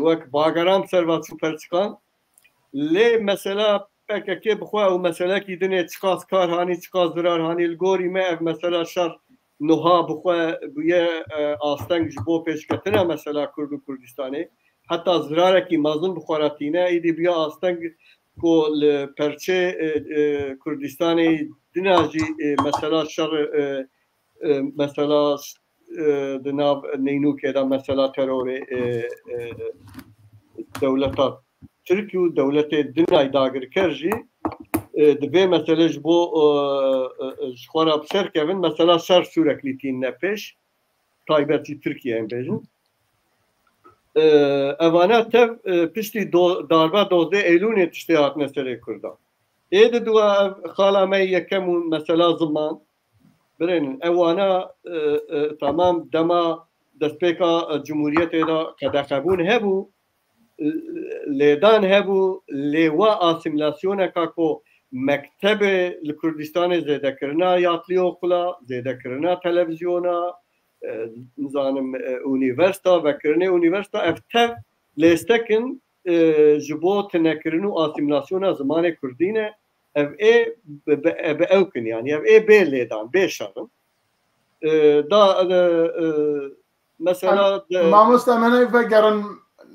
wek bagaram ser vaçû perçikan lê mesela PKK bixwe ew meselekî dinê çiqas kar hanî çiqas zirar hanî li gorî me ev mesela şer nuha bixwe bûye asteng ji bo pêşketina mesela Kurd û Kurdistanê heta zirarekî mezin bixweretîne êdî bûye asteng ku li perçê Kurdistanê dina jî mesela şer mesela di nav Neynûkê de mesela terorê dewleta Tirkiye û dewletê dinayê dagirker jî divê mesele ji bo ji xwe re bi ser kevin mesela şer sûreklîtîn ne pêş taybet jî Tirkiye em bêjin اوانا تف پشتی داربا 12 ایلون تشتی هاتنه سر کردا اید دو خالا ما یکم مثلا زمان برین اوانا تمام دما دستپیکا جمهوریت دا قدقبون هبو لیدان هبو لیوا آسیملاسیون که مکتب لکردستان زیده کرنا یاتلیو قلا زیده کرنا تلویزیونا نظام اونیورسیتا و کرنه اونیورسیتا افتف لیستکن جبو تنکرنو آسیملاسیون زمان کردینه اف ای به اوکن یعنی اف ای به لیدان به شرم دا مثلا ماموستا من فکرن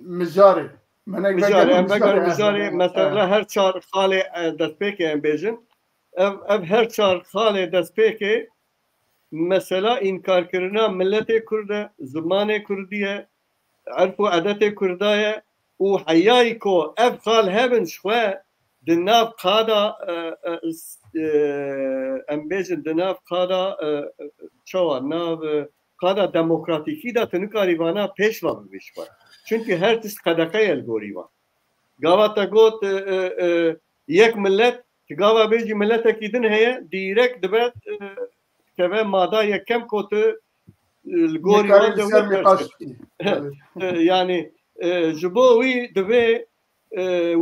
مجاری مجاری مثلا هر چهار خاله دست پیک ام بیجن اف هر چهار خاله دست پیک مثلا انکار کرنا ملت کرد زمان کردیه عرف و عادت کردایه و حیایی کو اف خال هبن شوه دناف قادا ام بیجن دناف قادا چوا ناف قادا دموکراتیکی دا تنکاری وانا پیشوا بشوا چونکه هر تست قدقه الگوری وان گاوا تا گوت یک ملت که گاوا بیجی ملت اکیدن هیا دیرک دبت که مادا یکم کوت الگوری وان یعنی جبوی دوی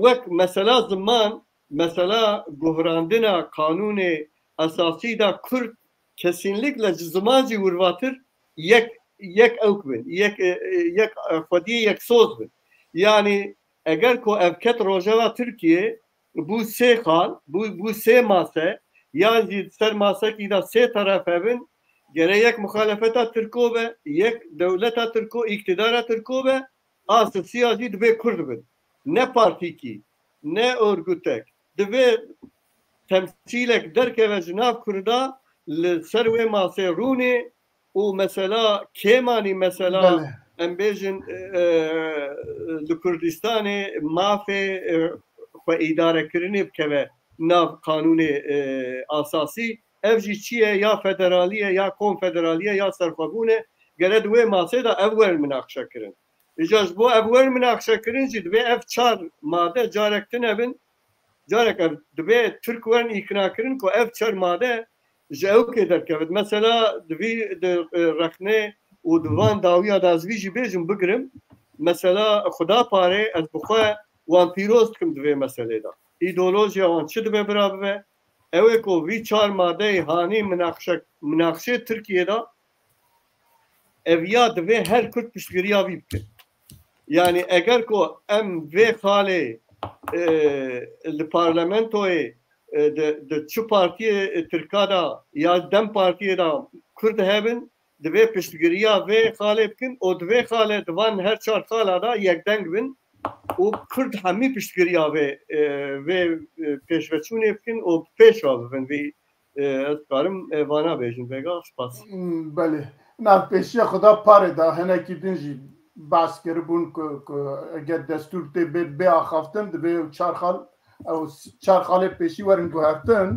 وک مثلا زمان مثلا گهراندنا قانون اساسی دا کرد kesinlikle zmancı vurvatır یک اوکبن یک خودی یک سوز بن yani eğer ko evket rojava Türkiye bu se hal bu se mase yani ser mase ki da se taraf evin gerek muhalefeta Türko ve yek devleta Türko iktidara Türko ve asıl siyasi dve Kurdbin ne parti ki ne örgütek dve temsilek derke ve Cenab Kurda لسروي ما سيروني ومثلا كيماني مثلا ام بيجن لكردستاني ما في اداره كرني بكبه ناف قانوني اساسي افجي تشيه يا فدراليه يا كونفدراليه يا سرخبونه قالت وي ما سيدا اول مناقشه كرن اجاز بو اول مناقشه كرن جد بي اف 4 ماده جاركتن ابن جارك دبي تركوان اقناع كرن كو اف 4 ماده جاو که درکوید مثلا دوی رخنه و دوان داویا دازوی جی بیجم بگرم مثلا خدا پاره از بخواه وان پیروست کم دوی مسئله دا ایدولوژیا وان چه دوی برابه اوه که وی 4 ماده هانی مناقشه ترکیه دا اویا دوی هر کرد پشتگیریا وی بکن yani eğer که ام وی خاله لپارلمنتوی de çu partiye Türkada ya dem partiye da Kurd hebben de ve piştgiriya ve xalebkin o de xale divan her çar xala da yekden bin o Kurd hami piştgiriya ve peşveçun yapkin o peşva ben ve askarım vana bejin vega spas bale na peşya xuda pare da hene kidinji bas kerbun ko eğer destur te be axaftin de ve çarxal او چهار خاله پیشی ورن گوهرتن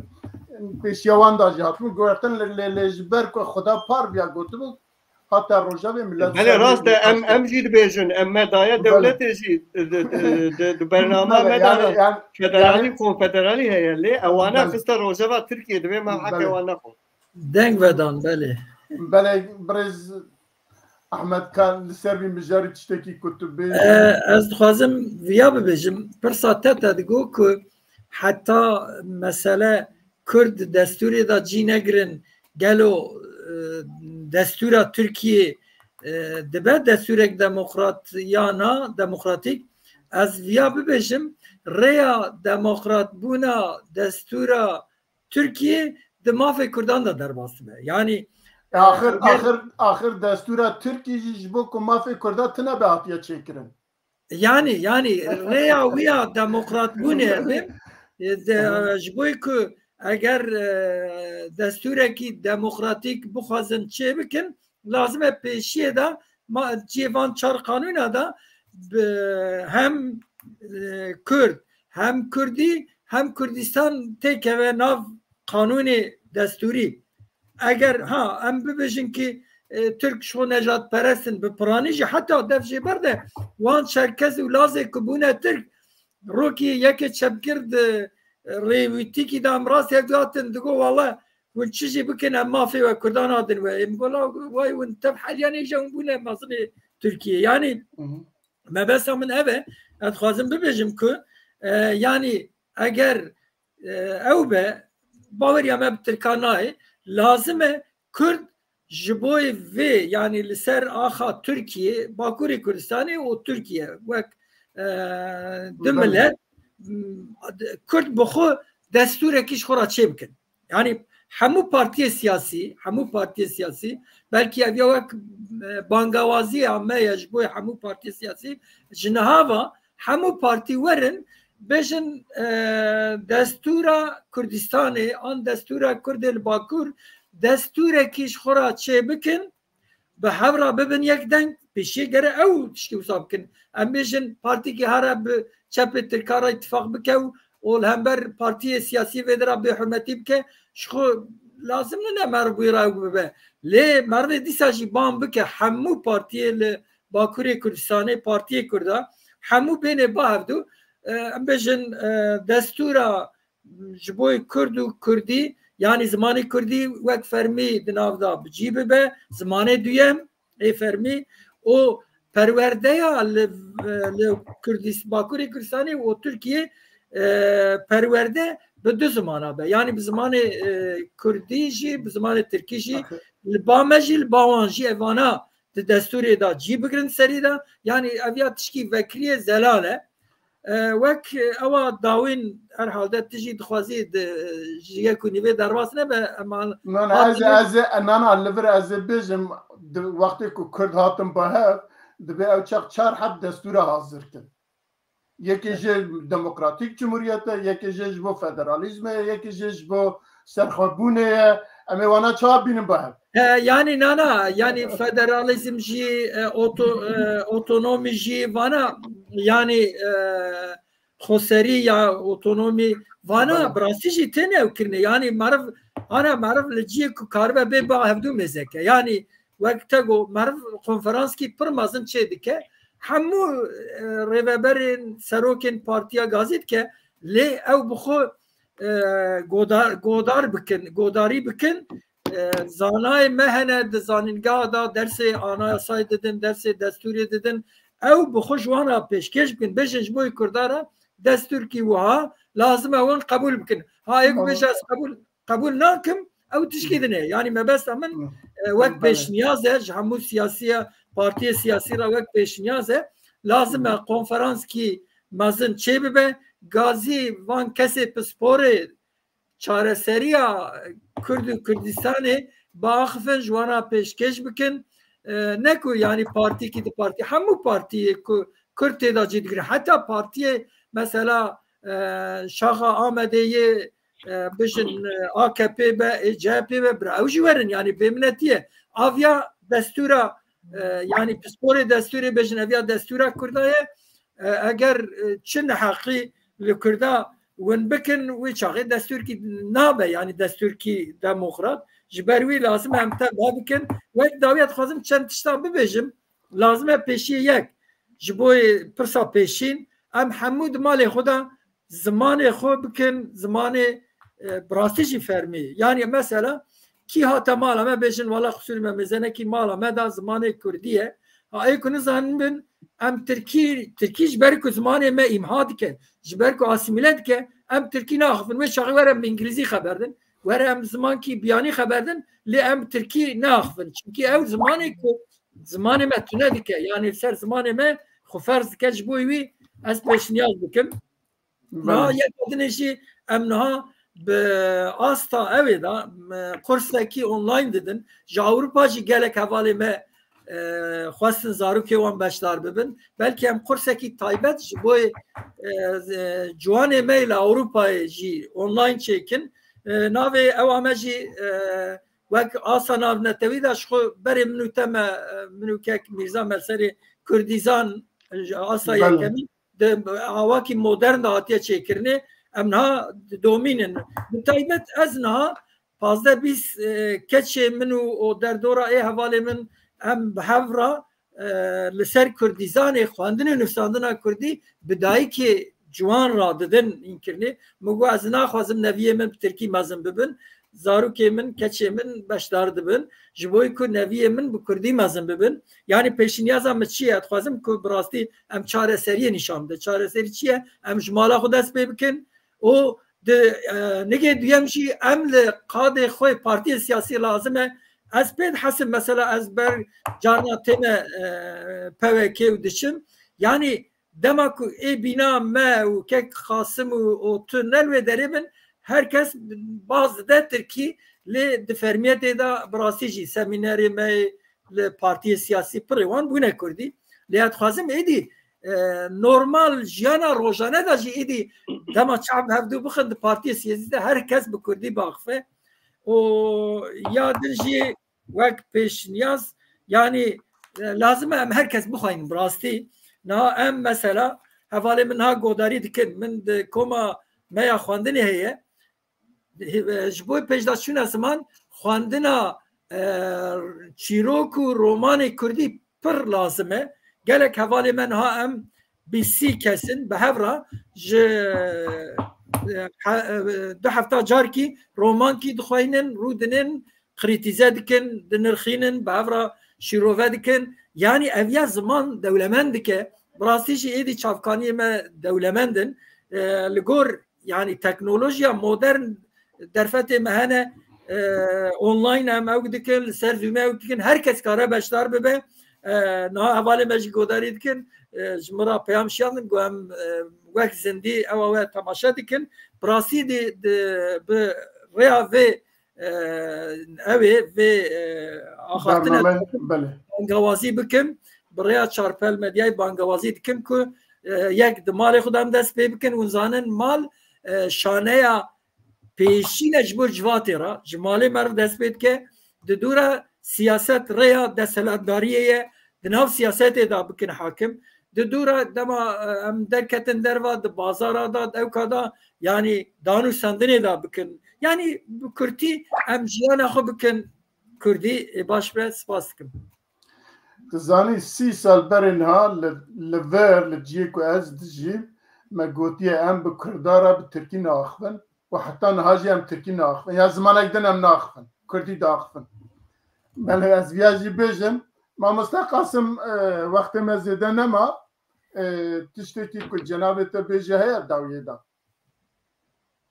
پیشیوان دا جاتون گوهرتن لجبر که خدا پار بیا گوتو حتی روژا به ملت بله راست ام جید بیجن ام مدایه دولت جید برنامه مدایه فدرالی کنفدرالی هیلی اوانا خسته روژا و ترکیه دوی من حق اوانا خون دنگ ودان بله برز احمد کان لسربی مجاری تشتکی کتبی از خوازم ویا ببیجم پرسا تتا دگو که حتی مثلا کرد دستوری دا جی نگرن گلو دستورا ترکیه دبه دستورک دموکرات یا نا دموکراتیک از ویا ببیجم ریا دموکرات بونا دستورا ترکیه دمافه کردان دا در باسته به یعنی آخر دستورا ترکی جبو کو مافی کردا تنه به هاتیه چیکرن yani ریا ویا دموکرات بونه جبوی که اگر دستورکی دموکراتیک بخوازن چه بکن لازمه پیشیه دا جیوان 4 قانون دا هم کرد هم کردی هم کردستان تکه و ناو قانون دستوری اگر ام ببیشن که ترک شو نجات پرستن به پرانیجی حتی دفجه برده وان چرکز و لازه کبونه ترک روکی یک چپگرد ریویتی که دام راست هدواتن دگو والله ون چیزی بکن اما فی و کردان آدن و امگولا وای ون تب حالیانی جون بونه مثلا ترکیه یعنی ما بس من اوه اتخوازم ببیجم که یعنی اگر او به باور یا ما بترکانای لازمه کرد جبوی وی یعنی لسر آخا ترکیه باکوری کردستانی و ترکیه وک دملت کرد بخو دستور کش خورا چه بکن یعنی همو پارتی سیاسی بلکه اویا وک بانگوازی همه یجبوی همو پارتی سیاسی جنهاوا همو پارتی ورن بجن دستورا کردستان آن دستورا کرد باکور دستور کش خورا چه بکن به هورا ببین یک دنگ پیشی گره او تشکی وصاب کن ام بجن پارتی که هر به چپ ترکارا اتفاق بکه و الهمبر پارتی سیاسی ودرا به حرمتی بکه شخو لازم نه مربوی را ببه لی مرد دیساجی بام بکه همو پارتی باکوری کردستان پارتی کرده همو بین با هفدو ام بجن دستورا جبوی کرد و کردی یعنی زمانی کردی وقت فرمی دناو دا بجیب به زمان دویم ای فرمی او پرورده یا باکوری کردستانی و ترکیه پرورده به دو زمانه به یعنی به زمان کردی جی به زمان ترکی جی لبامجی لباوانجی اوانا دستوری دا جی بگرن سری دا یعنی اویا تشکی وکری زلاله وک اوا داوین هر حالت تجي دخوازي جيه كونيبي درواس نبه اما انا الليفر از بيجم وقتی که کرد هاتم به دبی او چار حد دستور حاضر کن یکی جه دموکراتیک جمهوریت یکی جه بو فدرالیزم یکی جه بو سرخوابونه اما وانا چا بینم به yani nana yani federalizm ji otonomi ji vana yani khoseri ya otonomi vana brasi ji tene kirne yani marv ana marv leci karbe be ba hevdu mezeke yani vakta go marv konferans ki permazın çedike hamu reveberin sarokin partiya gazet ke le ev bu godari bikin زانای مهنه زانینگاه دا درس آنایاسای ددن درس دستوری ددن او بخوش وانا پیشکش بکن بشنج بوی کردارا دستور کی وها لازم اون قبول بکن ها ایگو بش از قبول ناکم او تشکیدنه یعنی مبست من وقت پیش نیازه همو سیاسی پارتی سیاسی را وقت پیش نیازه لازم کنفرانس کی مزن چه ببه گازی وان کسی پسپوره چاره سریا کرد و کردستانی با آخفن جوانا پیشکش بکن نکو یعنی پارتی که پارتی همو پارتی کرد تیدا جید گره حتی پارتی مثلا شاخه آمده یه بشن AKP به CHP به براوجی ورن یعنی بمنتیه آویا دستورا یعنی پسپور دستوری بشن آویا دستورا کردایه اگر چن حقی لکردا ون بکن و چاقی دستور کی نابه یعنی دستور کی دموکرات جبروی لازم هم تا بکن و داویت خواستم چند تشتا ببیجم لازمه پیشی یک جبوی پرسا پیشین ام حمود مال خدا زمان خود بکن زمان براستیجی فرمی یعنی مثلا کی ها تمالا ما بیشن والا خصوصی ما مزنه کی مالا ما دا زمان کردیه ای کنه زنن بن ام ترکی جبرکو زمانی ما امهاد که جبرکو آسیمیلت که ام ترکی ناخفن و شاقی ورم انگلیزی خبردن ورم زمان کی بیانی خبردن لی ام ترکی ناخفن چونکی او زمانی که زمانی ما تونه دیکه یعنی سر زمانی ما خو فرض که جبوی وی از پیش نیاز بکم نه یک دنشی ام نها به آستا اوی دا قرصه کی اونلاین دیدن جا اروپا جی گلک حوالی ما خواستن زاروکی وان بشدار ببین بلکه هم قرصه کی تایبت بوی جوان میل اروپای جی اونلاین چیکن ناوی اوامه جی وک آسا ناو نتوی داشت خو بری منو که میرزا مرسری کردیزان آسا یکمی آواکی مدرن دا هاتیه چیکرنه امنها دومینن تایبت از نها 15-20 کچه منو در دورا ای حوالی من ام بحورا لسر کردیزان خواندن و نفساندن کردی بدایی که جوان را ددن این کرنه مگو از ناخوازم نویه من ترکی مزم ببن زاروکی من کچه من بشدار دبن جبوی که نویه من بکردی مزم ببن یعنی پیشنیازم چیه اتخوازم که براستی ام چاره سریه نشان ده چاره سری چیه ام جمالا خود دست بکن و نگه دویم چی ام لقاده خوی پارتی سیاسی لازمه از بید حسب مثلا از بر جانا تیم پوکی و دشم یعنی دما کو ای بینا ما و که خاصم و تونل و دریبن herkes bazı dertir ki le defermiyete da brasici semineri me le partiye siyasi privan bu ne kurdi le atxazim edi normal jana rojane da ji edi dema çab hevdu bixin partiye siyasi de herkes bu kurdi baxfe o ya dilji vek peşniyaz yani lazım hem herkes bixayn brasti na em mesela havale min ha godari dikin min de koma me ya xwandinê heye ji bo pêjdaşûna ziman xwandina çîrok û romanê Kurdî pir lazim e gelek hevalê me niha em bîsî kesin bi hev re ji du hefta carkî romankî dixwayînin rû dinin krîtîze dikin dinirxînin bi hev re şîrove dikin yani ev ziman dewlemend dike bi rastî jî êdî çavkaniyê me dewlemendin li gor yani teknolojiya modern derfetê me hene online em ew dikin li ser zûme ew dikin herkes kare beşdar bibe niha hevalê me jî godarî dikin ji min ra peyam şiyanin got em wek zindî ew we temaşe dikin bi rastî bi rêya vê vê axaftina bangewazî bikin bi rêya çarpel medyayê bangewazî dikin ku yek di malê xwe de em dest pê bikin û zanin mal şaneya pêşîne ji bo civatê ra ji malê me re dest pê dike di dûra siyaset rêya desthilatdariyê ye di nav siyasetê da bikin hakim di dûra dema em derketin derva di bazara da dewka da yani danûsandinê da bikin yani bi Kurdî em jiyana xwe bikin Kurdî baş be spas dikim Zanî 30 sal berê niha li ver li ciyê ku ez dijîm me gotiye em bi Kurdara bi Tirkî naxivin û heta niha jî em Tirkî naxivin ya zimanek din em naxivin Kurdî daxivin belê ez viya jî bêjim mamoste Qasim wextê me zêde nema tiştekî ku cenabê te bêje heye dawiyê da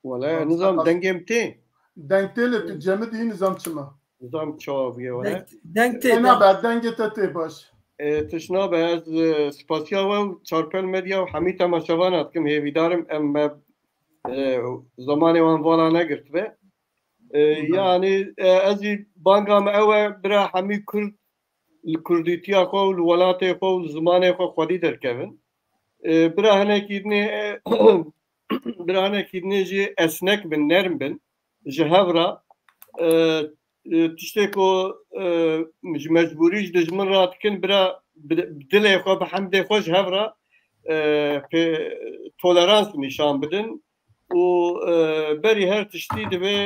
Wala nizam dengêm tê deng tê li tu cemidî nizam çima nizam çaviye wala deng tê nabe dengê te tê baş tişna be ez spasiya we çarpel medya û hemî temaşevan atkim hêvîdarim em me zamanê wan vala negirtibe yani ez jî banga me ew e bira hemî Kurd li kurdîtiya xwe û li welatê xwe û zimanê xwe xwedî derkevin bira hinekî dinê jî esnek bin nerm bin ji hev re tiştê ku ji mecbûrî ji dijmin ra dikin bira dilê xwe bi hemdê xwe ji hev re tolerans nîşan bidin û berî her tiştî divê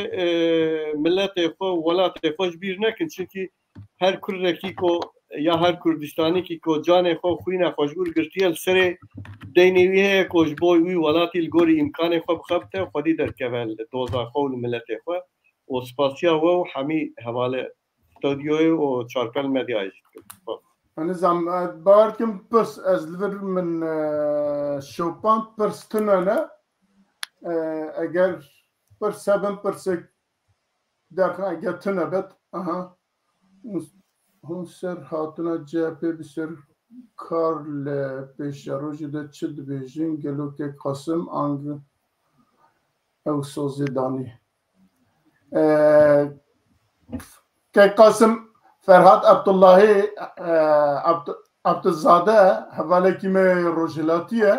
milletê xwe û welatê xwe ji bîr nekin çunkî her Kurdekî ku ya her Kurdistanîkî ku canê xwe xwîna xweşgûr girtiye li serê deynê wî heye ku ji bo wî welatî li gorî îmkanê xwe bixebite xwedî derkeve li doza xwe û li milletê xwe û spasiya we û hemî hevalê studyoyê û çarpel medyayê jî dikim nizam bawer kim pirs ez li vir min şopan pirs tune ne eger pirs hebin pirsek derxin eger tune bet aha hûn ser hatina CHP bi ser kar li pêşerojê de çi dibêjin gelokê Qasim ang ew sozê danî ke Qasim Ferhat Abdullahî Abduzade hevalekî me rojhilatiye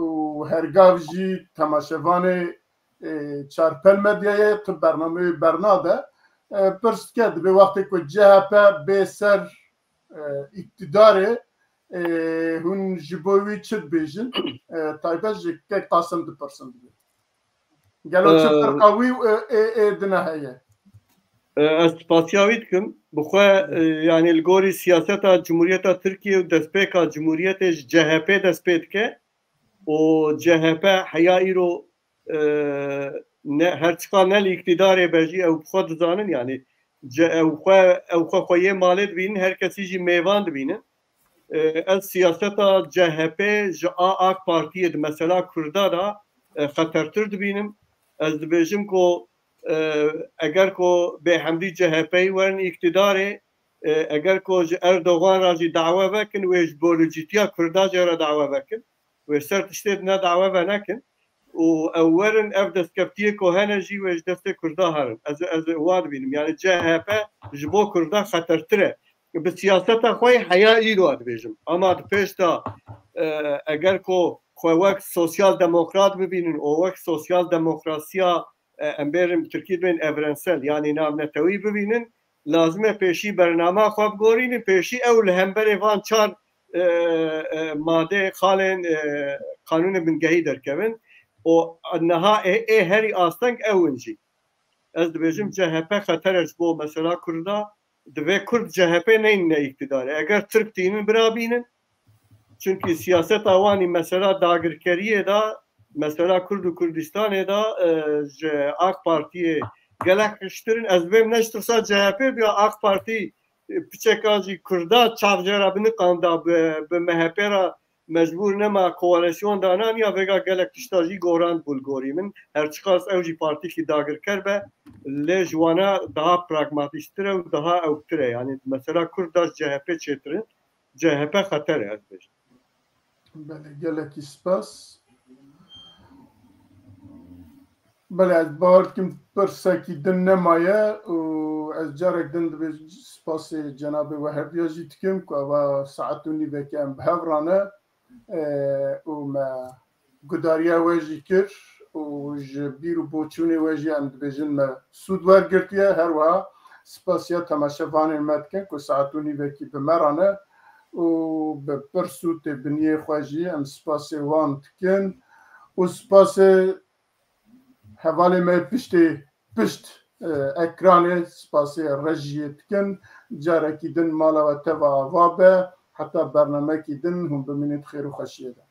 û hergav jî temaşevanê çarpel medyayê tu bernameyê bernade pirs dike dibe wextê ku CHP bê ser îktidarê hûn ji bo wî çi dibêjin taybet ji ke Qasim dipirsin gelo çi firqa wî ê dine heye اسپاسیاویت کم بخوا یعنی الگوری سیاست جمهوریت ترکیه و دستپیک جمهوریت CHP دستپیک که و CHP حیایی رو هر چقدر نل اقتدار بجی او خود زانن یعنی او خواه مالت بینن هر کسی جی میواند بینن از سیاست CHP جا آک پارتیه مثلا کرده دا خطرتر دبینم از دبیجم که اگر که به حمدی CHP ورن اقتداره اگر که اردوغان راجی دعوه بکن ویش بولوجیتیا کرده جا دعوه بکن ویش سر تشتید نه دعوه بنکن و اورن اف دستکفتیه که هنجی ویش دست کرده هرن از واد بینم یعنی CHP جبو کرده خطرتره به سیاست خوی حیایی رو ببینم اما پیش تا اگر که خوی وقت سوسیال دموکرات ببینن او وقت سوسیال دموکراسیا امبرم ترکیه بین اورنسل یعنی نام نتوی ببینن لازمه پیشی برنامه خواب گورین پیشی اول همبر وان چار ماده خالن قانون بنگهی درکبن و نها هری آستنگ اونجی از دبیجم CHP خطرش بو مثلا کرده دوی کرد CHP نین اقتداره اگر ترک دینن برابینن چونکی سیاست آوانی مثلا داگرکریه دا مثلا کرد و کردستان دا آک پارتی گلک کشترین از بیم نشترسا CHP بیا آک پارتی پیچکازی کرده چاوجرا بینه قانده به MHP را مجبور نما کوالاسیون دانان یا وگا گلک کشتاجی گوراند بولگوری من هرچقاس اوجی پارتی که داگر کرده لجوانا daha pragmatistire و daha اوکتره یعنی مثلا کرد داشت CHP چیترین CHP خطره از بیش بله گلکی سپاس بله از بارد کم پرسکی دن نمایه و از جارک دن دبی سپاس جناب وحردیاجی تکم که و ساعتونی بکم بهورانه و ما گداریا ویجی کر و بیرو بوچونی ویجی هم دبیجن ما سود ورگرتیه هر وها سپاسیا تماشاوان مدکن که ساعتونی بکی بمرانه و به پرسوت بنیه خواجی هم سپاس وان تکن و سپاس حوالی ما پشت اکرانه سپاس رجیه تکن جارکی دن مالا و توا وابه حتی برنامه کی دن هم بمینید خیر و خوشیه ده